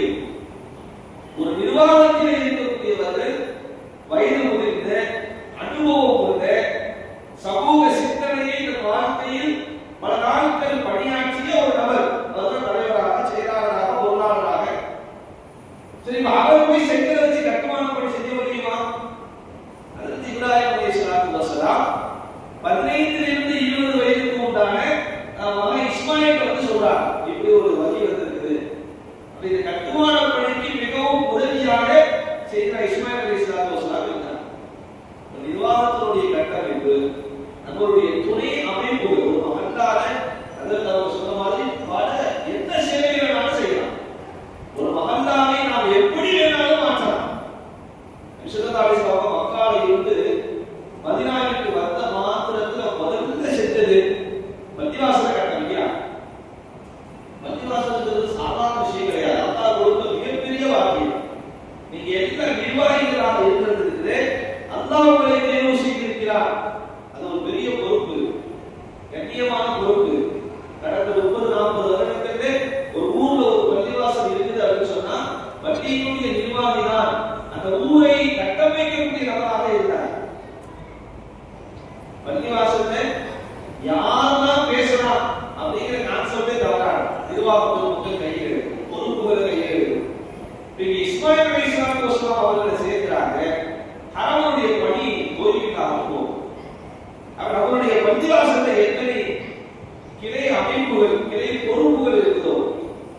ஒரு நிர்வாகத்தில் இருக்கக்கூடியவர்கள் வயது முதிர்ந்த அனுபவம் கொண்ட சமூக சிந்தனையை இந்த வாழ்க்கையில் பல நாட்கள் பணியாற்றிய ஒரு நபர், அதாவது தலைவராக, செயலாளராக, பொருளாளராக. சரி, அவர் போய் செங்கலை வச்சு கட்டுமான பணி செய்ய முடியுமா? அதற்கு இப்ராஹிம் அலைஹிஸ்ஸலாத்து வஸலாம் 15 to 20 வயதுக்கு உண்டான மகன் இஸ்மாயில் சொல்றார், இப்படி ஒரு வகை வந்திருக்குது. இந்த கட்டுமான பணிக்கு மிகவும் உதவியாக செய்த இஸ்மாயில் அலைஹிஸ்ஸலாத்து வஸலாம் இருந்தார். நிர்வாகத்தினுடைய கட்டமைப்பு, நம்மளுடைய துணை அமைப்புகள், ஒரு மகத்தான அதற்கு அவர் சொன்ன மாதிரி பல எந்த சேவைகளை வேணாலும் செய்யலாம். ஒரு மகந்தாவை நாம் எப்படி வேணாலும் மாற்றலாம். ஸல்லல்லாஹு அலைஹி வஸல்லம் மக்கால இருந்து மதீனாவுக்கு வந்த மாத்திரத்துல முதல்ல செஞ்சது பள்ளிவாசலை கட்டமைக்கிறார். பள்ளிவாசல்ங்கிறது சாதாரண விஷயம் கிடையாது. அல்லாஹ் கொடுத்த மிகப்பெரிய வாக்கியம். நீங்க எல்லா நிர்வாகிகளாக இருக்கிறது அல்லாஹ் உங்களை தேர்வு செய்திருக்கிறார். அது ஒரு பெரிய பொறுப்பு, கண்ணியமான பொறுப்பு. கடந்த 30-40 வருடத்திலே ஒரு ஊர்ல ஒரு பள்ளிவாசல் இருக்குது அப்படின்னு சொன்னா, பள்ளியினுடைய நிர்வாகி தான் அந்த ஊரை கட்டமைக்கக்கூடிய நபராக இருந்தார். பள்ளிவாசல்ல யாரெல்லாம் பேசலாம் அப்படிங்கிற கான்செப்டே தவறான நிர்வாகத்தில் மக்கள் கையில் இருக்கு, பொறுப்புகளை கையில் இருக்கு. இஸ்மாயில் அலைஹிஸ்ஸலாத்து வஸலாம் அவர்களை சேர்க்கிறாங்க. ஹரமுடைய பணி கோரிக்கைக்காக போகும். அவருடைய பள்ளிவாசல்ல எத்தனை கிளை அமைப்புகள், கிளை பொறுப்புகள் இருக்குதோ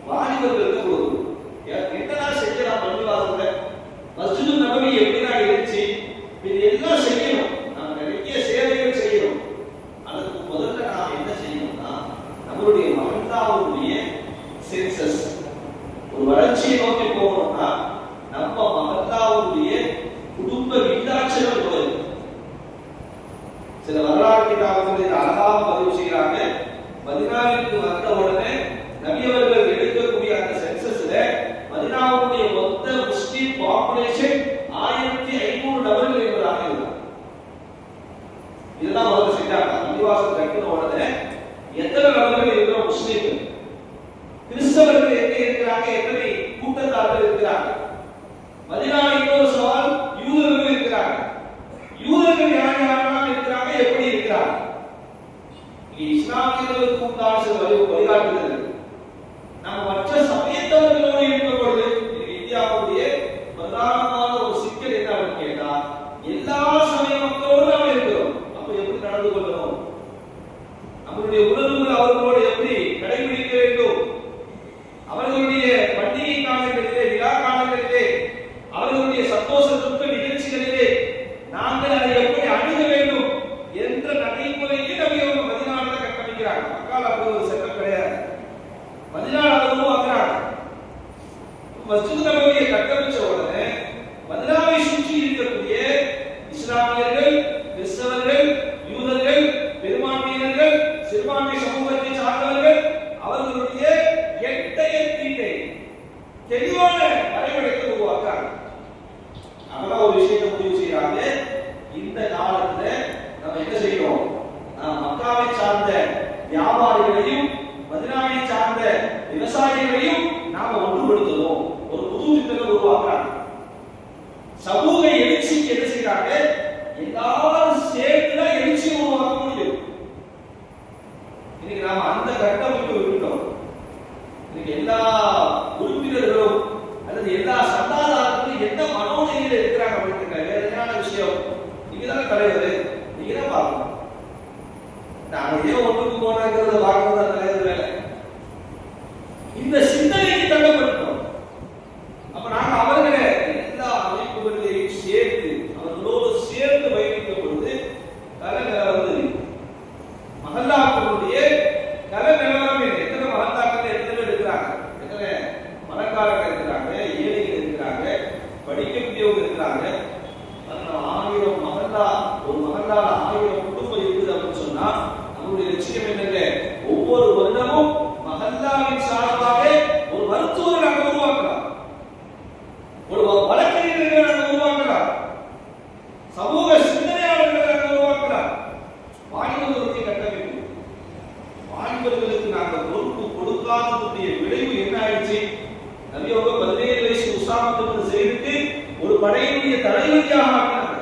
வாலிபர்களுக்கு கொடுக்கும். என்னதான் செய்யலாம் பள்ளிவாசல்ல? மஸ்ஜிது நபவி எப்படிதான் இருந்துச்சு, இது எல்லாம் செய்யணும். நாம் நிறைய சேவைகள் செய்யணும். அதுக்கு முதல்ல நாம் என்ன செய்யணும்னா, நம்மளுடைய மகத்தாவுடைய சென்சஸ் ஒரு வளர்ச்சியை நோக்கி போகணும்னா நம்ம மகத்தாவுடைய குடும்ப விகிதாட்சரம் போது சில வரலாறு கிதாபுகளில் அழகாக பதிவு செய்யறாங்க. மதீனாவுக்கு வந்த உடனே நபி அவர்கள் எடுக்கக்கூடிய அந்த சென்சஸ்ல மதீனாவுடைய மொத்த முஸ்லிம் பாப்புலேஷன் 1500 நபர்கள் என்பதாக இருந்தார். இதெல்லாம் அவங்க செஞ்சாங்க. பள்ளிவாசல் கட்டின உடனே எத்தனை நபர்கள் இருக்கிற முஸ்லிம்கள், கிறிஸ்தவர்கள் எங்க இருக்கிறாங்க, எத்தனை கூட்டத்தார்கள் இருக்கிறாங்க. மதீனாவில் இன்னொரு சவால், யூதர்கள் இருக்கிறாங்க. யூதர்கள் யார் யாரெல்லாம் இருக்கிறாங்க, எப்படி இருக்கிறாங்க. இஸ்லாமியர்களுக்கு உண்டான சில வழிகாட்டுதல் நம்ம மற்ற சமயத்தவர்களோடு இருக்கும் பொழுது இந்தியாவுடைய பிரதானமான ஒரு சிக்கல் என்ன அப்படின்னு கேட்டா, எல்லா சமய மக்களோடு நாம் இருக்கிறோம். அப்ப எப்படி நடந்து கொள்ளணும், நம்மளுடைய உணர்வுகள் அவர்களோடு எப்படி கடைபிடிக்க வேண்டும், அவர்களுடைய பண்டிகை காலங்களிலே, விழா காலங்களிலே, அவர்களுடைய சந்தோஷத்துக்கு நிகழ்ச்சிகளிலே நாங்கள் அதை எப்படி அணுக வேண்டும் என்ற நடைமுறையை நபி அவர்கள் மதீனாவில் கட்டமைக்கிறாங்க. மக்கள் அப்படி ஒரு செட்டப் கிடையாது. மதீனாவில் உருவாக்குறாங்க. மஸ்ஜித் நபவியை கட்டமைச்ச உடனே மதீனாவை சுற்றி இருக்கக்கூடிய இஸ்லாமியர்கள், கிறிஸ்தவர்கள், யூதர்கள், பெரும்பான்மையினர்கள், சிறுபான்மை சமூகத்தை சார்ந்தவர்கள் அவர்களுடைய எட்டை தெளிவான வரைபடத்தை உருவாக்குறாங்க. அதெல்லாம் ஒரு விஷயத்தை முடிவு செய்யறாங்க. இந்த ஒன்றுபடுத்தணும், ஒரு புது திட்டத்தை உருவாக்குறாங்க. சமூக எழுச்சிக்கு என்ன செய்யறாங்க? எல்லாரும் சேர்த்துதான் எழுச்சியை உருவாக்க முடியும். இன்னைக்கு நாம அந்த கட்டமைப்பு விட்டோம். இன்னைக்கு எல்லா உறுப்பினர்களும் அல்லது எல்லா சந்தாதாரர்களும் எந்த மனோநிலையில இருக்கிறாங்க அப்படிங்கிற வேதனையான விஷயம். நீங்க தானே தலைவர், நீங்க தான் பார்க்கணும். நாங்க ஏன் ஒன்றுக்கு போனாங்கிறத பார்க்கறது தலைவர் வேலை. இந்த சிந்தனைக்கு தள்ளப்பட்டோம். அப்ப நாங்க அவர்களை எல்லா அமைப்புகளையும் சேர்த்து அவர்களோடு சேர்ந்து பயணிக்கும் பொழுது கல நிலவரது மகல்லாக்களுடைய கல நிலவரம் எத்தனை மகல்லாக்கள் எத்தனை இருக்கிறாங்க, எத்தனை மனக்காரர்கள் இருக்கிறாங்க, ஏழைகள் இருக்கிறாங்க, படிக்கக்கூடியவங்க இருக்கிறாங்க. 1000 மகல்லா, ஒரு மகல்லால 1000 குடும்பம் இருக்குது அப்படின்னு சொன்னா நம்மளுடைய லட்சியம் என்னங்க? ஒவ்வொரு வருடமும் மகல்லாவின் சார்பாக ஒரு மருத்துவரை நாங்கள் உருவாக்கலாம், ஒரு வழக்கறிஞர்களை நாங்கள் உருவாக்கலாம், சமூக சிந்தனையாளர்களை நாங்கள் உருவாக்கலாம். வாலிபர்களுடைய கட்டமைப்பு, வாலிபர்களுக்கு நாங்கள் பொறுப்பு கொடுக்காததுடைய விளைவு என்ன ஆயிடுச்சு? நபி அவங்க 17 வயசு உசாமா செய்துட்டு ஒரு படையினுடைய தளபதியாக ஆக்கினாங்க.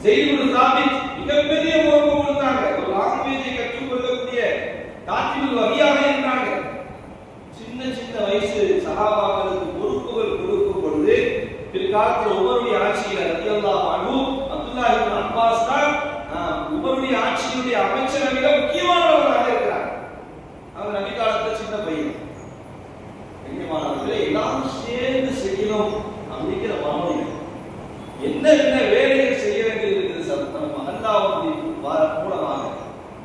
ஸெய்த் இப்னு சாபித் மிகப்பெரிய பொறுப்பு கொடுத்தாங்க. ஒரு லாங்குவேஜை கற்றுக்கொள்ளக்கூடிய காத்திபுல் வஹியாக இருந்தாங்க. சின்ன சின்ன வயசு சஹாபாக்களுக்கு பொறுப்புகள் கொடுக்கும் பொழுது பிற்காலத்தில் உமருடைய ஆட்சியில் ரலியல்லாஹு அன்ஹு அப்துல்லாஹ் இப்னு அப்பாஸ் தான் உமருடைய ஆட்சியுடைய அமைச்சரவையில முக்கியமானவராக இருக்கிறார். அவர் நபி காலத்துல சின்ன பையன். பெரியமானவர்களை எல்லாரும் சேர்ந்து செய்யணும் அப்படிங்கிற மனோநிலை. என்ன வேலைகள் செய்ய வேண்டியது இருக்குது? நம்ம மஹல்லாவுடைய மூலமாக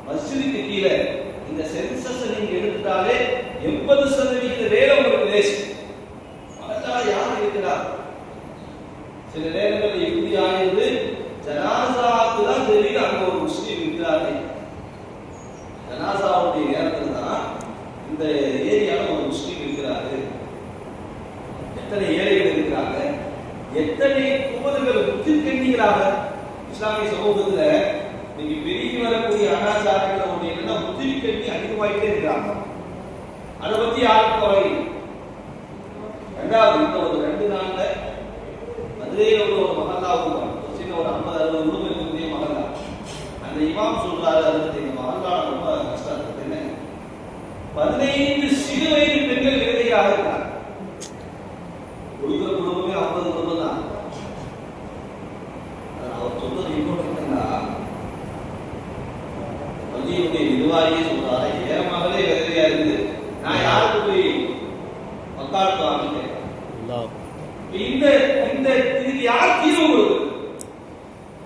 மஸ்ஜிதுக்கு கீழே இந்த சென்சஸ் நீங்க எடுத்துட்டாலே 80% வேலை உங்களுக்கு தேசி. மஹல்லா யார் இருக்கிறார்? சில நேரங்களில் இப்படி ஆயிருந்து ஜனாசாவுக்கு தான் தெரியுது அங்க ஒரு முஸ்லீம் இருக்கிறார்கள். ஜனாசாவுடைய நேரத்தில் தான் இந்த ஏரியாவில் ஒரு முஸ்லீம் இருக்கிறாரு. எத்தனை ஏழைகள் இருக்கிறாங்க, எத்தனை குமர்கள் முத்திருக்கீங்களாக இஸ்லாமிய சமூகத்துல நீங்க பெருகி வரக்கூடிய அனாச்சாரங்களை ஒன்று என்னன்னா முத்திருக்கண்ணி அதிகமாயிட்டே இருக்கிறாங்க. அதை பத்தி யாருக்கும் கவலை. ரெண்டாவது இந்த ஒரு 2 நாள்ல மதுரையில் உள்ள ஒரு மகல்லா உருவாங்க. சின்ன ஒரு 50-60 குடும்பம் இருக்கக்கூடிய மகல்லா. அந்த இமாம் சொல்றாரு, அது இந்த மகல்லா ரொம்ப கஷ்டம் இருக்கு. என்ன 15 சிறு வயது பெண்கள் விதவையாக இருக்கிறாங்க. கொடுக்கிற குடும்பமே 50 குடும்பம் தான். அவர் சொல்றது இன்னொன்று என்னன்னா, பள்ளியுடைய நிர்வாகியே சொல்றாரு, என் மகளே விதவையா இருக்குது, நான் யாருக்கு போய் வக்காலத்து வாங்கிட்டேன். இந்த இதுக்கு யார் தீர்வு கொடுக்குது?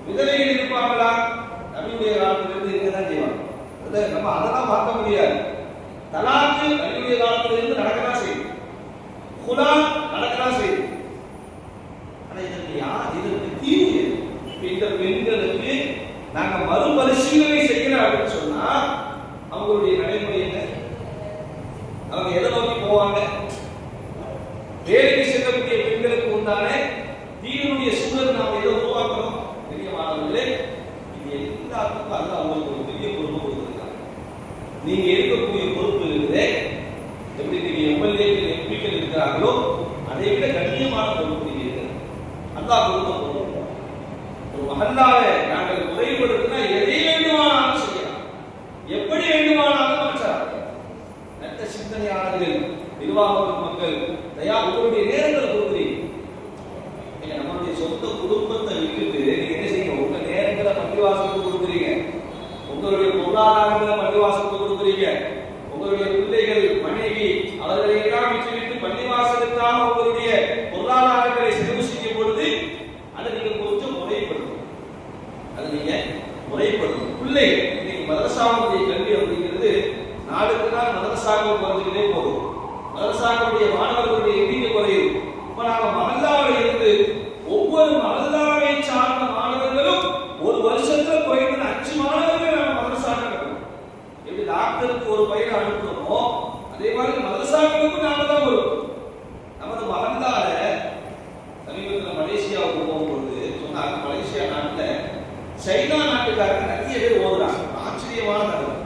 விதவைகள் இருப்பாங்களா? நபியுடைய காலத்திலிருந்து இருக்கதான் செய்வாங்க. நம்ம அதெல்லாம் பார்க்க முடியாது. தலாக்கு நபியுடைய காலத்திலிருந்து நடக்கதான் செய்யும், குலா நடக்கதான் செய்யும். ஆனா இதற்கு தீர்வு இந்த பெண்களுக்கு நாங்க மறுபரிசீலனை செய்யணும் அப்படின்னு சொன்னா அவங்களுடைய நடைமுறை என்ன? அவங்க எதை நோக்கி போவாங்க? வேலைக்கு செல்லக்கூடிய பெண்களுக்கு உண்டான தீனுடைய சூழல் நாம் எதை உருவாக்கணும்? பெரிய மாணவர்களே, இது எல்லாத்துக்கும் அல்ல அவங்களுக்கு ஒரு பெரிய பொறுப்பு கொடுத்திருக்காங்க. நீங்க இருக்கக்கூடிய பொறுப்பு இருக்குது. எப்படி நீங்க எம்எல்ஏக்கள் எம்பிக்கள் இருக்கிறார்களோ அதை விட கண்ணியமான பொறுப்பு நீங்க இருக்கு. அல்லாஹ் கொடுத்த பொறுப்பு. ஒரு மஹல்லாவை நாங்கள் குறைபடுத்தினா எதை வேண்டுமானாலும் செய்யலாம், எப்படி வேண்டுமானாலும் மாற்றலாம். நல்ல சிந்தனையாளர்கள், நிர்வாக மக்கள் உங்களுடைய நேரங்களை கொடுக்குறீங்க. நம்மளுடைய சொந்த குடும்பத்தை விட்டுட்டு நீங்க என்ன செய்யுங்க? உங்க நேரங்களை பள்ளிவாசலுக்கு கொடுக்குறீங்க, உங்களுடைய பொருளாதாரங்களை பள்ளிவாசலுக்கு கொடுக்குறீங்க, உங்களுடைய பிள்ளைகள், மனைவி அவர்களை எல்லாம் விட்டுவிட்டு பள்ளிவாசலுக்காக உங்களுடைய பொருளாதாரங்களை செலவு செய்யும் பொழுது அதை நீங்க கொஞ்சம் முறைப்படுத்தணும். அதை நீங்க முறைப்படுத்தணும். பிள்ளைகள் இன்னைக்கு மதரசாவுடைய கல்வி அப்படிங்கிறது நாளுக்கு நாள் மதரசாக்கள் குறைஞ்சுக்கிட்டே போகுது. மதரசாக்களுடைய மாணவர்களுடைய எண்ணிக்கை குறையுது. இப்ப நாம மஹல்லாவில் இருந்து ஒவ்வொரு மஹல்லாவை சார்ந்த மாணவர்களும் ஒரு வருஷத்துல குறைந்தது 5 மாணவர்கள் நம்ம மதரசாக்கள். எப்படி டாக்டருக்கு ஒரு பையனை அனுப்புறோமோ அதே மாதிரி மதரசாக்களுக்கும் நாம தான் வரும். நமது மஹல்லால சமீபத்தில் மலேசியாவுக்கு போகும்போது சொன்னாங்க, மலேசியா நாட்டில் சைனா நாட்டுக்காரங்க நிறைய பேர் ஓதுறாங்க. ஆச்சரியமான தகவல்.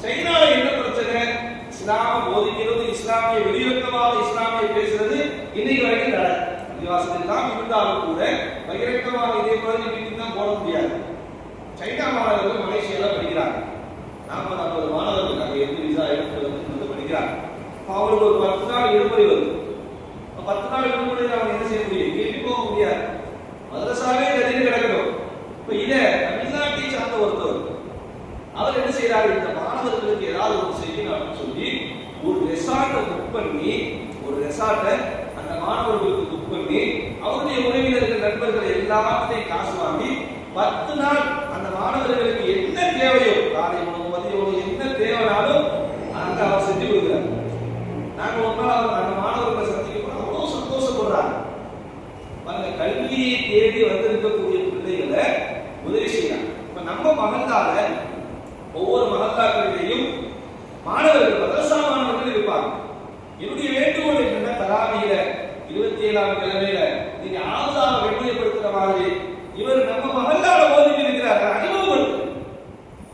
சைனால என்ன பிரச்சனை? இஸ்லாம் போதிக்கிறது, இஸ்லாமிய வெளியரங்கமாக இஸ்லாமிய பேசுறது இன்னைக்கு வரைக்கும் தடை. பள்ளிவாசல் தான் இருந்தாலும் கூட பகிரங்கமாக இதே மாதிரி மீட்டிங் தான் போட முடியாது. சைனா மாணவர்கள் மலேசியால படிக்கிறாங்க. 40-50 மாணவர்கள் அங்கே இருந்து விசா எடுத்து வந்து படிக்கிறாங்க. அவங்களுக்கு ஒரு 10 நாள் விடுமுறை வருது. 10 நாள் விடுமுறையில் அவங்க என்ன செய்ய முடியும்? எங்கேயும் போக முடியாது. மதரசாவே கதின்னு கிடக்கணும். இப்ப இதை தமிழ்நாட்டை சார்ந்த ஒருத்தர் அவர் என்ன செய்யறாரு, இந்த மாணவர்களுக்கு ஏதாவது ஒரு செய்யணும் அப்படின்னு சொல்லி ஒரு ரெசார்ட்டை புக் பண்ணி, ஒரு ரெசார்ட்டை அந்த மாணவர்களுக்கு புக் பண்ணி அவருடைய உறவினர்கள் நண்பர்கள் எல்லாத்தையும் காசு வாங்கி 10 நாள் அந்த மாணவர்களுக்கு என்ன தேவையோ, காலை உணவு மதிய உணவு என்ன தேவைனாலும் அங்க அவர் செஞ்சு கொடுக்குறாரு. நாங்க ஒரு நாள் அந்த மாணவர்களை சந்திக்க அவ்வளவு சந்தோஷப்படுறாங்க. பாருங்க, கல்வியை தேடி வந்திருக்கக்கூடிய பிள்ளைகளை உதவி செய்யறாங்க. இப்ப நம்ம மகந்தால ஒவ்வொரு மகத்தாக்களிடையும் மாணவர்கள் மதரசா மாணவர்கள் இருப்பாங்க. என்னுடைய வேண்டுகோள் என்னன்னா, தராவியில 27ஆம் கிழமையில நீங்க ஆசாவை கண்ணியப்படுத்துற மாதிரி இவர் நம்ம மகந்தால ஓதிட்டு இருக்கிறார், அறிமுகப்படுத்து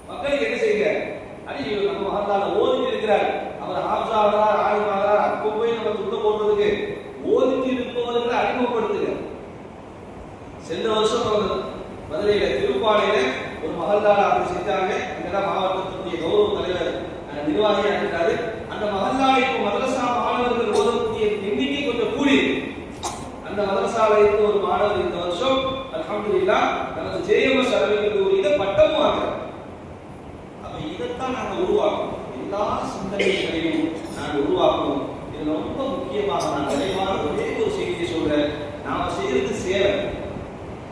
மக்களுக்கு என்ன செய்யுங்க. அது இவர் நம்ம மகந்தால ஓதிட்டு இருக்கிறார், அவர் ஆசாவதார் ஆய்வாளர் அப்போ போய் நம்ம துட்ட போடுறதுக்கு ஓதிட்டு இருப்பவர்களை அறிமுகப்படுத்துங்க. சென்ற வருஷம் மதுரையில திருப்பாலையில ஒரு மகல்லால அப்படி செஞ்சாங்க. அங்கதான் மாவட்டத்தினுடைய கௌரவ தலைவர் நிர்வாகியா இருக்கிறாரு. அந்த மகல்லால இப்ப மதரசா மாணவர்கள் ஓதக்கூடிய எண்ணிக்கை கொஞ்சம் கூடி. அந்த மதரசால இருந்த ஒரு மாணவர் இந்த வருஷம் அல்ஹம்துலில்லாஹ் நமது ஜேஎம்எஸ் அரபி கல்லூரியில பட்டமும் வாங்குறார். அப்ப இதைத்தான் நாங்க உருவாக்கணும். எல்லா சிந்தனைகளையும் நாங்கள் உருவாக்கணும். இதுல ரொம்ப முக்கியமாக நான் விரைவான ஒரே ஒரு செய்தியை சொல்றேன். நாம செய்யறது சேவை,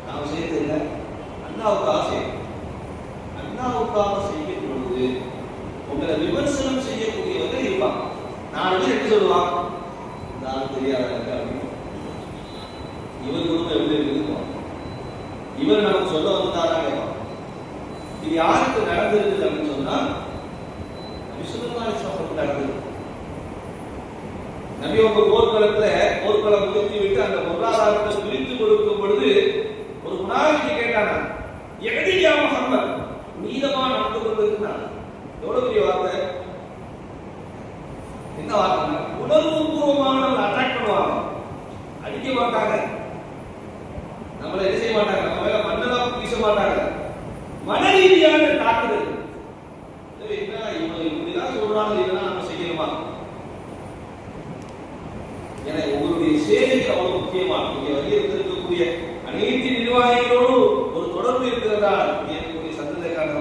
நாம செய்யறது இல்லை அல்லாவுக்காக செய்யணும். அல்லாவுக்காக செய்யும் பொழுது உங்களை விமர்சனம் செய்யக்கூடியவர்கள் இருப்பாங்க. 4 பேர் எப்படி சொல்லுவாங்க, நான் தெரியாத இவர் குடும்பம் எப்படி இருக்கும், இவர் நமக்கு சொல்ல வந்தாரா கேட்பாங்க. இது யாருக்கு நடந்திருக்குது அப்படின்னு சொன்னா, விசுவநாளிசம் நடந்தது. நபி உங்க போர்க்களம் முடித்து விட்டு அந்த பொருளாதாரத்தை பிரித்து கொடுக்கும் பொழுது ஒரு முனாஃபிக் கேட்டானா, எகதியா முஹம்மத், நீதமா நடந்து கொண்டிருக்கிறான். எவ்வளவு பெரிய வார்த்தை, என்ன வார்த்தை? உணர்வு பூர்வமான அட்டாக் பண்ணுவாங்க, அடிக்க மாட்டாங்க, நம்மளை என்ன செய்ய மாட்டாங்க, நம்ம மேல மண்ணெல்லாம் வீச மாட்டாங்க. மன ரீதியான தாக்குதல். இப்படிதான் சொல்றாங்க, இதெல்லாம் நம்ம செய்யணுமா? ஏன்னா உங்களுடைய சேவை அவ்வளவு முக்கியமான. நீங்க வலியுறுத்திருக்கக்கூடிய அனைத்து நிர்வாகிகளோடு ஒரு தொடர்பு இருக்கிறதா? இருக்கக்கூடிய சந்தேகக்கான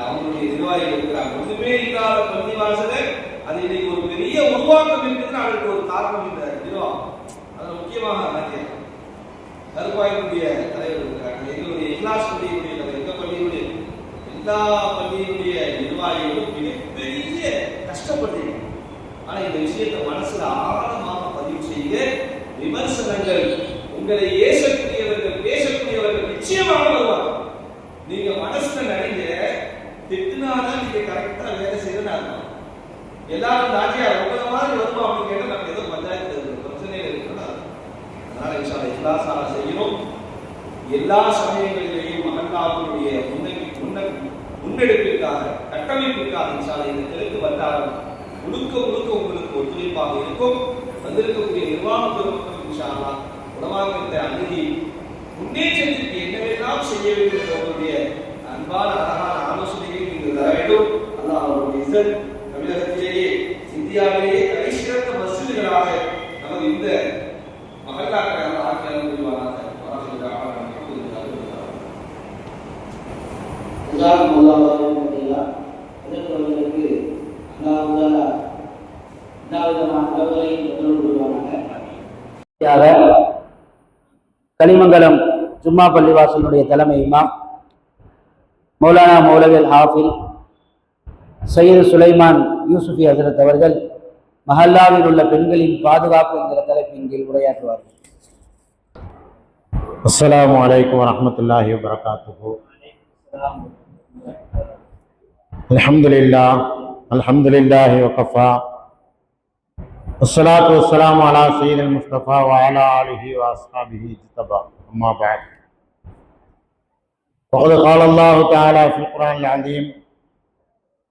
அவங்களுடைய நிர்வாகிகள் இருக்கிறாங்க. ஒன்றுமே இல்லாத பள்ளிவாசல அது இன்னைக்கு ஒரு பெரிய உருவாக்கம் இருக்குதுன்னு அதற்கு ஒரு காரணம் இந்த நிர்வாகம். அதில் முக்கியமாக கருப்பாயினுடைய தலைவர் இருக்கிறாங்க, எங்களுடைய இக்லாஸ் பள்ளியினுடைய தலைவர், எங்க பள்ளியினுடைய எல்லா பள்ளியினுடைய நிர்வாகிகளும் மிகப்பெரிய கஷ்டப்படுறீங்க. ஆனா இந்த விஷயத்தை மனசுல ஆழமாக பதிவு செய்ய, விமர்சனங்கள் உங்களை ஏசக்கூடியவர்கள் பேசக்கூடியவர்கள் நிச்சயமாக வருவாங்க. நீங்க மனசுல நினைங்க, திட்டுனாதான் நீங்க கரெக்டா வேலை செய்யணும்னு அர்த்தம். எல்லாரும் தாஜியா உங்களை மாதிரி வருமா அப்படின்னு கேட்டா நம்ம ஏதோ பஞ்சாயத்து பிரச்சனைகள் இருக்கிறதா. அதனால இன்ஷால்லா இக்லாஸாக செய்யணும். எல்லா சமயங்களிலேயும் மகல்லாவுடைய முன்னெடுப்பிற்காக கட்டமைப்பிற்காக இன்ஷால்லா இந்த தெற்கு வட்டாரம் முழுக்க உங்களுக்கு ஒத்துழைப்பாக இருக்கும். வந்திருக்கக்கூடிய நிர்வாக பெருமக்கள் இன்ஷா அல்லாஹ் உலமாக்கத்தை அணுகி முன்னேற்றத்திற்கு என்னவெல்லாம் செய்ய வேண்டும் என்ற உங்களுடைய அன்பான அழகான ஆலோசனைகளை நீங்கள் தர வேண்டும். அல்லாஹ் அவருடைய இசல் தமிழகத்திலேயே இந்தியாவிலேயே தலைசிறந்த மஸ்ஜிதுகளாக நமது இந்த மகல்லாக்களை ஆக்கியாளர் புரிவாராக. கலிமங்கலம் ஜும்மா பள்ளிவாசலுடைய தலைமை இமாம் மௌலானா மௌலவி ஹாஃபில் சையது சுலைமான் யூசுஃபி ஹசரத் அவர்கள் மஹல்லாவில் உள்ள பெண்களின் பாதுகாப்பு என்கிற தலைப்பின் கீழ் உரையாற்றுவார்கள். அஸ்ஸலாமு அலைக்கும் வரஹ்மத்துல்லாஹி வபரகாத்துஹு. அல்ஹம்துலில்லாஹி வகஃபா والصلاة والسلام على سيد المصطفى وعلى آله وأصحابه اجتبى أما بعد فقد قال الله تعالى في القرآن العظيم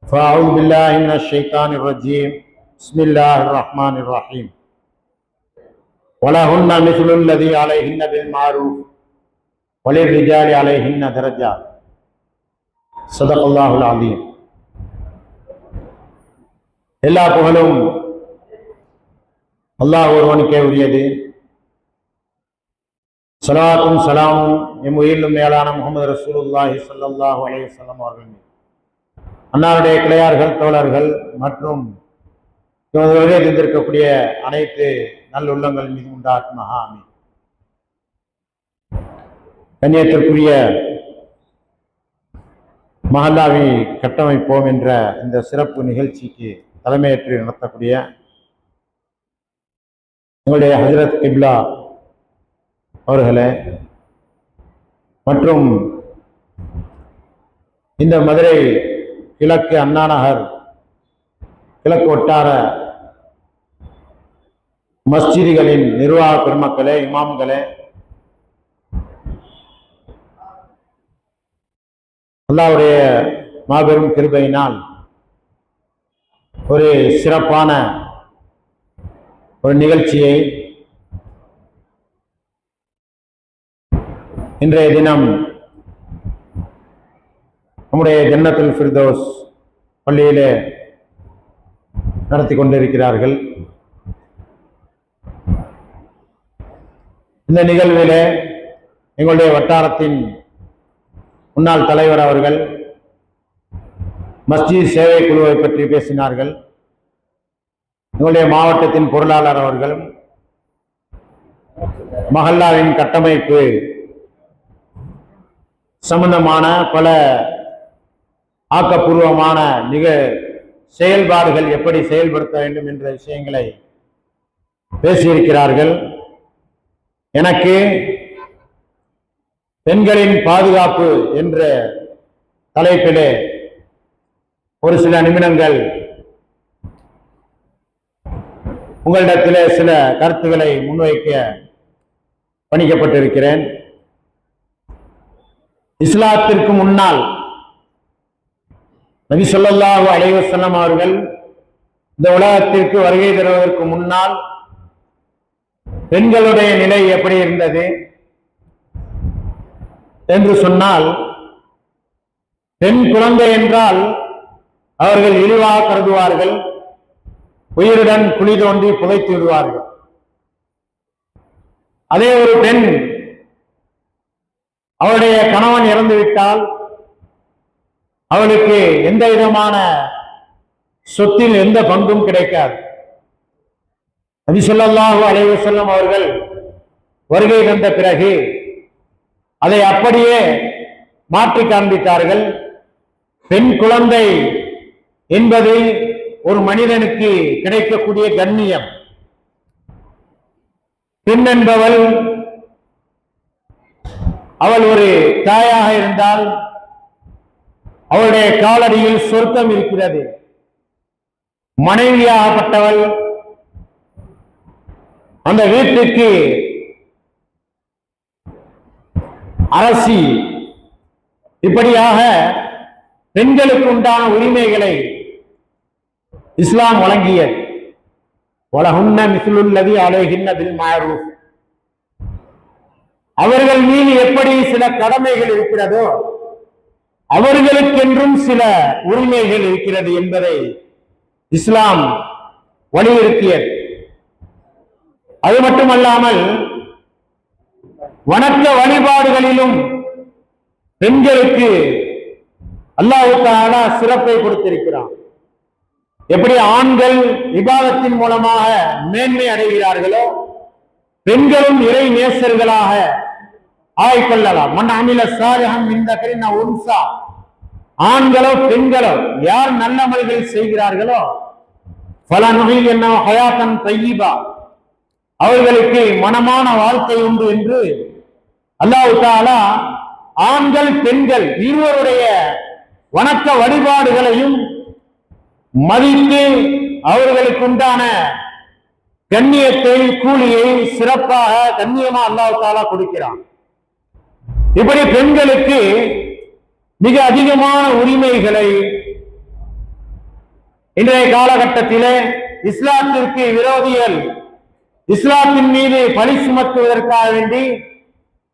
فأعوذ بالله من الشيطان الرجيم بسم الله الرحمن الرحيم ولهن مثل الذي عليهن بالمعروف وللرجال عليهن درجات صدق الله العظيم. எல்லா புகழும் அல்லாஹ் ஒருவனுக்கே உரியது. ஸலாத்தும் ஸலாமும் எம் உயிரிலும் மேலான முஹம்மது ரசூலுல்லாஹி ஸல்லல்லாஹு அலைஹி வஸல்லம் அவர்கள் அன்னாருடைய கிளையார்கள், தோழர்கள் மற்றும் இருந்திருக்கக்கூடிய அனைத்து நல்லுள்ளங்கள் மீது உண்டாகுமாக ஆமீன். கண்ணியத்திற்குரிய மஹல்லாவை கட்டமைப்போம் என்ற இந்த சிறப்பு நிகழ்ச்சிக்கு தலைமையேற்று நடத்தக்கூடிய எங்களுடைய ஹஜ்ரத் கிப்லா அவர்களே மற்றும் இந்த மதுரை கிழக்கு அண்ணாநகர் கிழக்கு வட்டார மஸ்ஜிதுகளின் நிர்வாக பெருமக்களே, இமாம்களே, அல்லாஹ்வுடைய மாபெரும் கிருபையினால் ஒரு சிறப்பான ஒரு நிகழ்ச்சியை இன்றைய தினம் நம்முடைய ஜன்னத்துல் ஃபிர்தௌஸ் பள்ளியிலே நடத்தி கொண்டிருக்கிறார்கள். இந்த நிகழ்விலே எங்களுடைய வட்டாரத்தின் முன்னாள் தலைவர் அவர்கள் மஸ்ஜித் சேவை குழுவை பற்றி பேசினார்கள். எங்களுடைய மாவட்டத்தின் பொருளாளர் அவர்களும் மஹல்லாவின் கட்டமைப்பு சம்பந்தமான பல ஆக்கப்பூர்வமான செயல்பாடுகள் எப்படி செயல்படுத்த வேண்டும் என்ற விஷயங்களை பேசியிருக்கிறார்கள். எனக்கு பெண்களின் பாதுகாப்பு என்ற தலைப்பிலே ஒரு சில நிமிடங்கள் உங்களிடத்திலே சில கருத்துக்களை முன்வைக்க பணிக்கப்பட்டிருக்கிறேன். இஸ்லாத்திற்கு முன்னால் நபி ஸல்லல்லாஹு அலைஹி வஸல்லம் அவர்கள் இந்த உலகத்திற்கு வருகை தருவதற்கு முன்னால் பெண்களுடைய நிலை எப்படி இருந்தது என்று சொன்னால், பெண் குழந்தை என்றால் அவர்கள் இழிவாக கருதுவார்கள், உயிருடன் குழி தோண்டி புதைத்து விடுவார்கள். அதே ஒரு பெண் அவளுடைய கணவன் இறந்துவிட்டால் அவளுக்கு எந்த விதமான சொத்தில் எந்த பங்கும் கிடைக்காது. நபி ஸல்லல்லாஹு அலைஹி வஸல்லம் அவர்கள் வருகை தந்த பிறகு அதை அப்படியே மாற்றி காண்பித்தார்கள். பெண் குழந்தை என்பது ஒரு மனிதனுக்கு கிடைக்கக்கூடிய கண்ணியம். பெண் என்பவள் அவள் ஒரு தாயாக இருந்தால் அவளுடைய காலடியில் சொர்க்கம் இருக்கிறது. மனைவியாகப்பட்டவள் அந்த வீட்டுக்கு அரசி. இப்படியாக பெண்களுக்கு உண்டான உரிமைகளை இஸ்லாம் வழங்கியது. வலஹுன்ன மிஸ்லுல்லதி அலைஹின்ன பில் மஅரூஃப். அவர்கள் மீது எப்படி சில கடமைகள் இருக்கிறதோ அவர்களுக்கென்றும் சில உரிமைகள் இருக்கிறது என்பதை இஸ்லாம் வலியுறுத்தியது. அது மட்டுமல்லாமல் வணக்க வழிபாடுகளிலும் பெண்களுக்கு அல்லாஹ் தஆலா சிறப்பை கொடுத்திருக்கிறான். எப்படி ஆண்கள் இபாதத்தின் மூலமாக மேன்மை அடைகிறார்களோ பெண்களும் இறை நேசர்களாக ஆய்கொள்ளலாம். மன் அமில சாலிஹன் மின் தக்ரின் அவ் உன்ஸா. ஆண்களோ பெண்களோ யார் நல்லமல்கள் செய்கிறார்களோ ஃபலனுஹியன்னஹு ஹயாத்தன் தய்யிபா, அவர்களுக்கு மனமான வாழ்க்கை உண்டு என்று அல்லாஹ் தஆலா ஆண்கள் பெண்கள் இருவருடைய வணக்க வழிபாடுகளையும் மதித்து அவர்களுக்கு உண்டான கண்ணியத்தை, கூலியை சிறப்பாக கண்ணியமா அல்லாஹ் தஆலா கொடுக்கிறான். இப்படி பெண்களுக்கு மிக அதிகமான உரிமைகளை இன்றைய காலகட்டத்திலே இஸ்லாத்திற்கு விரோதிகள் இஸ்லாத்தின் மீது பழி சுமத்துவதற்காக வேண்டி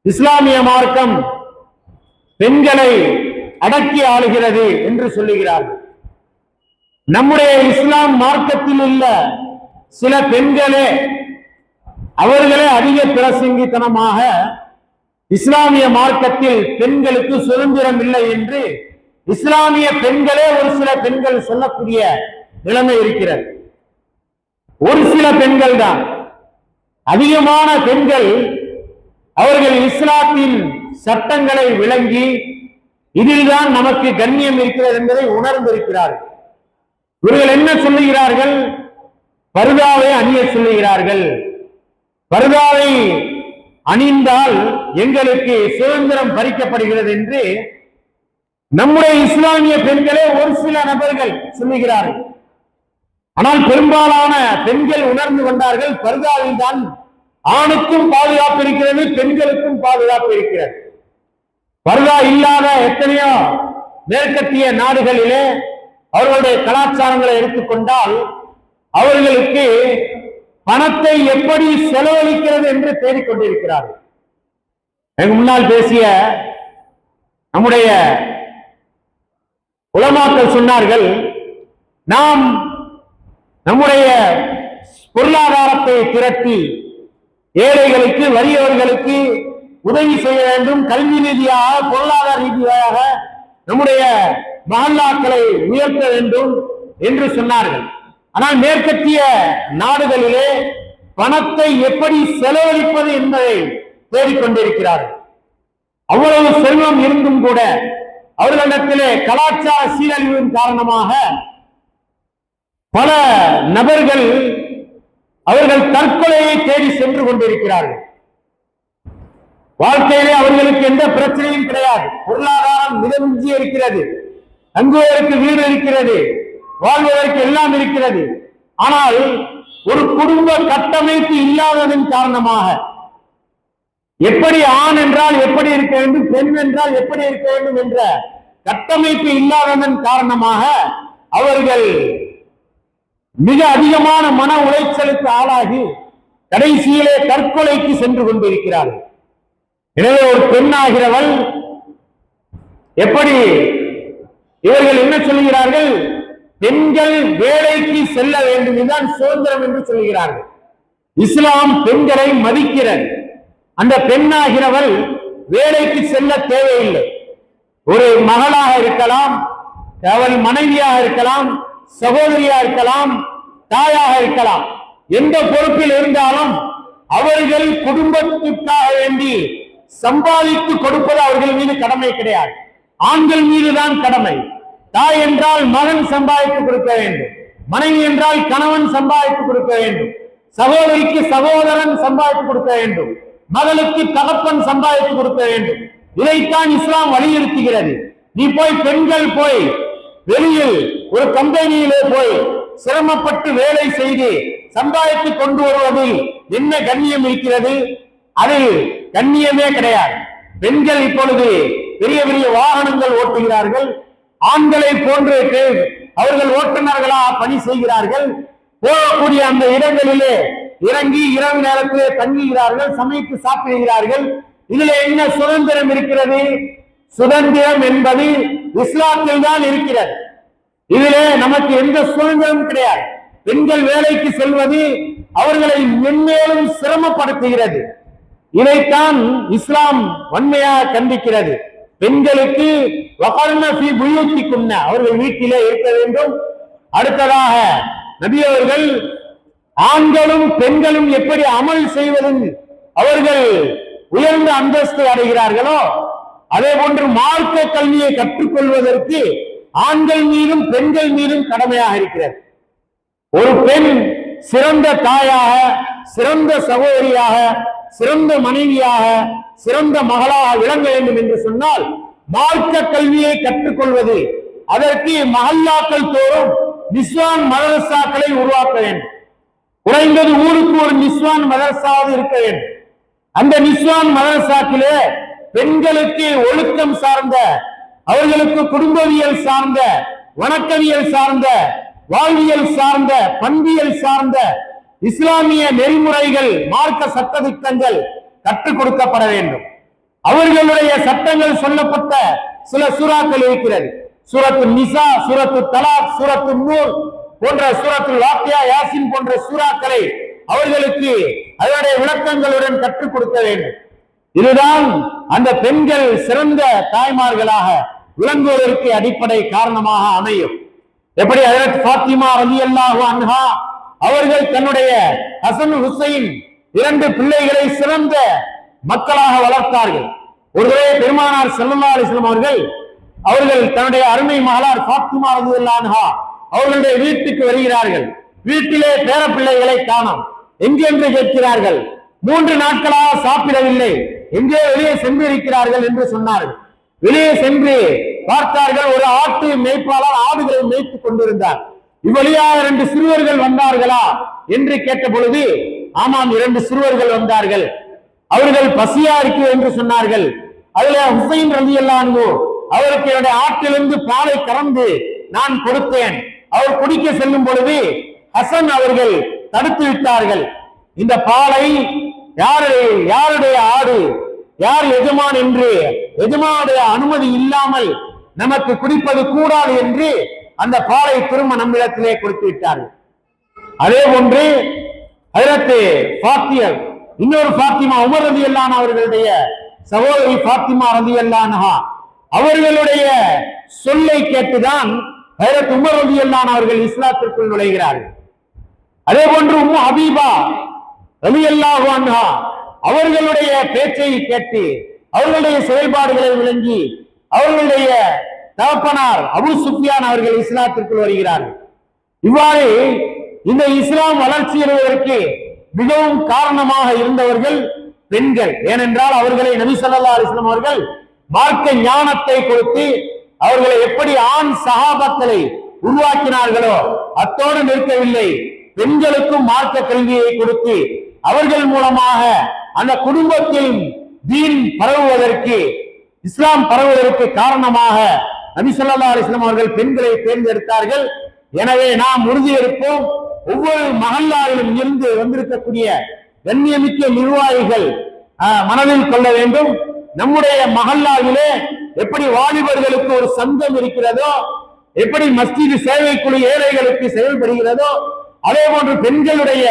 இஸ்லாமிய மார்க்கம் பெண்களை அடக்கி ஆளுகிறது என்று சொல்லுகிறார்கள். நம்முடைய இஸ்லாம் மார்க்கத்தில் உள்ள சில பெண்களே அவர்களே அதிக பிரசங்கித்தனமாக இஸ்லாமிய மார்க்கத்தில் பெண்களுக்கு சுதந்திரம் இல்லை என்று இஸ்லாமிய பெண்களே ஒரு சில பெண்கள் சொல்லக்கூடிய நிலைமை இருக்கிறது. ஒரு சில பெண்கள் தான், அதிகமான பெண்கள் அவர்கள் இஸ்லாத்தின் சட்டங்களை விளங்கி இதில்தான் நமக்கு கண்ணியம் இருக்கிறது என்பதை உணர்ந்திருக்கிறார்கள். இவர்கள் என்ன சொல்லுகிறார்கள்? பர்தாவை அணிய சொல்லுகிறார்கள். பர்தாவை அணிந்தால் எங்களுக்கு சுதந்திரம் பறிக்கப்படுகிறது என்று நம்முடைய இஸ்லாமிய பெண்களே ஒரு சில நபர்கள் சொல்லுகிறார்கள். ஆனால் பெரும்பாலான பெண்கள் உணர்ந்து கொண்டார்கள், பர்தாவில் தான் ஆணுக்கும் பாதுகாப்பு இருக்கிறது, பெண்களுக்கும் பாதுகாப்பு இருக்கிறது. பர்தா இல்லாத எத்தனையோ மேற்கத்திய நாடுகளிலே அவர்களுடைய கலாச்சாரங்களை எடுத்துக்கொண்டால் அவர்களுக்கு பணத்தை எப்படி செலவழிக்கிறது என்று தேடிக்கொண்டிருக்கிறார்கள். எனக்கு முன்னால் பேசிய நம்முடைய உலமாக்கள் சொன்னார்கள், நாம் நம்முடைய பொருளாதாரத்தை திரட்டி ஏழைகளுக்கு வறியவர்களுக்கு உதவி செய்ய வேண்டும், கல்வி ரீதியாக பொருளாதார ரீதியாக நம்முடைய மஹல்லாக்களை உயர்த்த வேண்டும் என்று சொன்னார்கள். ஆனால் மேற்கத்திய நாடுகளிலே பணத்தை எப்படி செலவழிப்பது என்பதை தேடிக்கொண்டிருக்கிறார்கள். அவ்வளவு செல்வம் இருந்தும் கூட அவர்களிடத்திலே கலாச்சார சீரழிவின் காரணமாக பல நபர்கள் அவர்கள் தற்கொலையை தேடி சென்று கொண்டிருக்கிறார்கள். வாழ்க்கையிலே அவர்களுக்கு எந்த பிரச்சனையும் கிடையாது, பொருளாதாரம் மிதமிஞ்சி இருக்கிறது, தங்குவதற்கு வீடு இருக்கிறது, வாழ்வதற்கு எல்லாம் இருக்கிறது. ஆனால் ஒரு குடும்ப கட்டமைப்பு இல்லாததன் காரணமாக எப்படி ஆண் என்றால் எப்படி இருக்க வேண்டும், பெண் என்றால் எப்படி இருக்க வேண்டும் என்ற கட்டமைப்பு இல்லாததன் காரணமாக அவர்கள் மிக அதிகமான மன உளைச்சலுக்கு ஆளாகி கடைசியிலே தற்கொலைக்கு சென்று கொண்டிருக்கிறார்கள். எனவே ஒரு பெண்ணாகிறவள் எப்படி, இவர்கள் என்ன சொல்லுகிறார்கள்? பெண்கள் வேலைக்கு செல்ல வேண்டும், இதுதான் சுதந்திரம் என்று சொல்லுகிறார்கள். இஸ்லாம் பெண்களை மதிக்கிறது. அந்த பெண்ணாகிறவள் வேலைக்கு செல்ல தேவையில்லை. ஒரு மகளாக இருக்கலாம், அவள் மனைவியாக இருக்கலாம், சகோதரியா இருக்கலாம், தாயாக இருக்கலாம், எந்த பொறுப்பில் இருந்தாலும் அவர்கள் குடும்பத்திற்காக வேண்டி சம்பாதித்து கொடுப்பது அவர்கள் மீது கடமை கிடையாது, ஆண்கள் மீதுதான் கடமை. தாய் என்றால் மகன் சம்பாதித்து கொடுக்க வேண்டும், மனைவி என்றால் கணவன் சம்பாதித்து கொடுக்க வேண்டும், சகோதரிக்கு சகோதரன் சம்பாதித்து கொடுக்க வேண்டும், மகளுக்கு தகப்பன் சம்பாதித்து கொடுக்க வேண்டும். இதைத்தான் இஸ்லாம் வலியுறுத்துகிறது. நீ போய் பெண்கள் போய் வெளியில் ஒரு கம்பெனியிலே போய் சிரமப்பட்டு வேலை செய்து சம்பாதித்து கொண்டு வருவதில் என்ன கண்ணியம் இருக்கிறது? அதில் கண்ணியமே கிடையாது. பெண்கள் இப்பொழுது பெரிய பெரிய வாகனங்கள் ஓட்டுகிறார்கள், ஆண்களை போன்று அவர்கள் ஓட்டுநர்களாக பணி செய்கிறார்கள். போகக்கூடிய அந்த இடங்களிலே இறங்கி இரவு நேரத்திலே தங்குகிறார்கள், சமைத்து சாப்பிடுகிறார்கள். இதில் என்ன சுதந்திரம் இருக்கிறது? சுதந்திரம் என்பது இஸ்லாத்தில் தான் இருக்கிறது. இதிலே நமக்கு எந்த சுதந்திரம் கிடையாது. பெண்கள் வேலைக்கு செல்வது அவர்களை மென்மேலும் சிரமப்படுத்துகிறது. இதைத்தான் இஸ்லாம் வன்மையாக கண்டிக்கிறது. பெண்களுக்கு வகர்ன ஃபீ புயூத்திகுன்ன, அவர்கள் வீட்டிலே இருக்க வேண்டும். அடுத்ததாக நபி அவர்கள் ஆண்களும் பெண்களும் எப்படி அமல் செய்வதில் அவர்கள் உயர்ந்த அந்தஸ்து அடைகிறார்களோ அதே போன்று மார்க்க கல்வியை கற்றுக்கொள்வதற்கு ஆண்கள் மீதும் பெண்கள் மீதும் கடமையாக இருக்கிறது. ஒரு பெண் சிறந்த தாயாக, சிறந்த சகோதரியாக, சிறந்த மனைவியாக, சிறந்த மகளாக விளங்க வேண்டும் என்று சொன்னால் மார்க்க கல்வியை கற்றுக்கொள்வது, அதற்கு மஹல்லாக்கள் தோறும் நிஸ்வான் மதரசாக்களை உருவாக்க வேண்டும். குறைந்தது ஊருக்கு ஒரு நிஸ்வான் மதரசாவது இருக்க வேண்டும். அந்த நிஸ்வான் மதரசாக்கிலே பெண்களுக்கு ஒழுக்கம் சார்ந்த, அவர்களுக்கு குடும்பவியல் சார்ந்த, வணக்கவியல் சார்ந்த வாழ்வியல் சார்ந்த பண்பியல் சார்ந்த இஸ்லாமிய நெறிமுறைகள் மார்க்க சட்டதிட்டங்கள் கற்றுக் கொடுக்கப்பட வேண்டும். அவர்களுடைய சட்டங்கள் சொல்லப்பட்ட சில சூறாக்கள் இருக்கிறது. சூரத்து நிசா, சூரத்து தலாக், சூரத்து நூர் போன்ற சூரத்து வாக்கியா, யாசின் போன்ற சூறாக்களை அவர்களுக்கு அதனுடைய விளக்கங்களுடன் கற்றுக் கொடுக்க வேண்டும். இதுதான் அந்த பெண்கள் சிறந்த தாய்மார்களாக விளங்குவதற்கு அடிப்படை காரணமாக அமையும். எப்படி ஹஜ்ரத் ஃபாத்திமா ரலியல்லாஹு அன்ஹா அவர்கள் தன்னுடைய ஹசன் ஹுசைன் 2 பிள்ளைகளை சிறந்த மக்களாக வளர்த்தார்கள். ஒருவரே பெருமானார் ஸல்லல்லாஹு அலைஹி வஸல்லம் அவர்கள் தன்னுடைய அருமை மகளார் ஃபாத்திமா ரலியல்லாஹு அன்ஹா அவர்களுடைய வீட்டுக்கு வருகிறார்கள். வீட்டிலே பேர பிள்ளைகளை காணோம். எங்கென்று கேட்கிறார்கள். 3 நாட்களாக சாப்பிடவில்லை, எங்கே வெளியே சென்று இருக்கிறார்கள் என்று சொன்னார்கள். வெளியே சென்று பார்த்தார்கள். ஒரு ஆட்டு மேய்ப்பாளர் ஆடுகளை மேய்த்துக் கொண்டிருந்தார். இவ்வழியாக 2 சிறுவர்கள் வந்தார்களா என்று கேட்ட பொழுது, ஆமாம் 2 சிறுவர்கள் வந்தார்கள், அவர்கள் பசியா இருக்கு என்று சொன்னார்கள். அதுல ஹுசைன் ரலியல்லாஹு அன்ஹு அவருக்கு என்னுடைய ஆட்டிலிருந்து பாலை கறந்து நான் கொடுத்தேன். அவர் குடிக்க செல்லும் பொழுது ஹசன் அவர்கள் தடுத்து விட்டார்கள். இந்த பாலை யாருடைய ஆடு, யார் எஜமான் என்று எஜமானுடைய அனுமதி இல்லாமல் நமக்கு குடிப்பது கூடாது என்று அந்த பாலை திரும்ப நம்மிடத்திலே கொடுத்து விட்டார்கள். அதே போன்று ஹஜ்ரத் ஃபாத்திமா, இன்னொரு ஃபாத்திமா உமர் ரலியல்லாஹு அன்ஹு அவர்களுடைய சகோதரி ஃபாத்திமா ரலியல்லாஹு அன்ஹா அவர்களுடைய சொல்லை கேட்டுதான் ஹஜ்ரத் உமர் ரலியல்லாஹு அன்ஹு அவர்கள் இஸ்லாத்திற்குள் நுழைகிறார்கள். அதே போன்று உம்மு ஹபீபா ரலியல்லாஹு அன்ஹா அவர்களுடைய பேச்சை கேட்டு அவர்களுடைய செயல்பாடுகளை விளங்கி அவர்களுடைய தகப்பனார் அபூ சுஃபியான் அவர்கள் இஸ்லாத்திற்குள் வருகிறார்கள். இவ்வாறு இந்த இஸ்லாம் வளர்ச்சி அடைவதற்கு மிகவும் காரணமாக இருந்தவர்கள் பெண்கள். ஏனென்றால் அவர்களை நபி ஸல்லல்லாஹு அலைஹி வஸல்லம் அவர்கள் மார்க்க ஞானத்தை கொடுத்து அவர்களை எப்படி ஆண் சஹாபாக்களை உருவாக்கினார்களோ அத்தோடு நிற்கவில்லை, பெண்களுக்கும் மார்க்க கல்வியை கொடுத்து அவர்கள் மூலமாக அந்த குடும்பத்தில் தீன் பரவுவதற்கு, இஸ்லாம் பரவுவதற்கு காரணமாக நபி ஸல்லல்லாஹு அலைஹி வஸல்லம் அவர்கள் பெண்களை தேர்ந்தெடுத்தார்கள். எனவே நாம் உறுதியெடுப்போம், ஒவ்வொரு மஹல்லாவிலும் இருந்து வந்திருக்கக்கூடிய கண்ணியமிக்க நிர்வாகிகள் மனதில் கொள்ள வேண்டும். நம்முடைய மஹல்லாவிலே எப்படி வாலிபர்களுக்கு ஒரு சங்கம் இருக்கிறதோ, எப்படி மஸ்ஜித் சேவை குழு ஏழைகளுக்கு செயல்படுகிறதோ, அதே போன்று பெண்களுடைய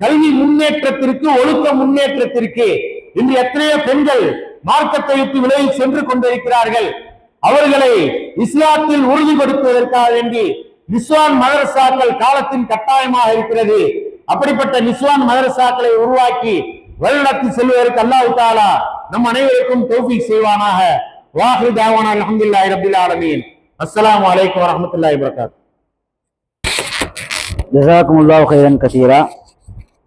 கல்வி முன்னேற்றத்திற்கு, ஒழுக்க முன்னேற்றத்திற்கு இன்று எத்தனையோ பெண்கள் மார்க்கத்தை விட்டு விலகி சென்று கொண்டிருக்கிறார்கள். அவர்களை இஸ்லாத்தில் உறுதிப்படுத்துவதற்காக வேண்டி நிஸ்வான் மதரசாக்கள் காலத்தின் கட்டாயமாக இருக்கிறது. அப்படிப்பட்ட நிஸ்வான் மதரசாக்களை உருவாக்கி வழிநடத்தி செல்வதற்கு அல்லாஹ் தஆலா நம் அனைவருக்கும் தௌஃபீக் செய்வானாக. வாஹிரு தாவானா அல்ஹம்துலில்லாஹி ரப்பில் ஆலமீன். அஸ்ஸலாமு அலைக்கும் வரஹ்மத்துல்லாஹி வபரகாத்துஹு. ஜஸாக்குமுல்லாஹு கைரன் கஸீரா.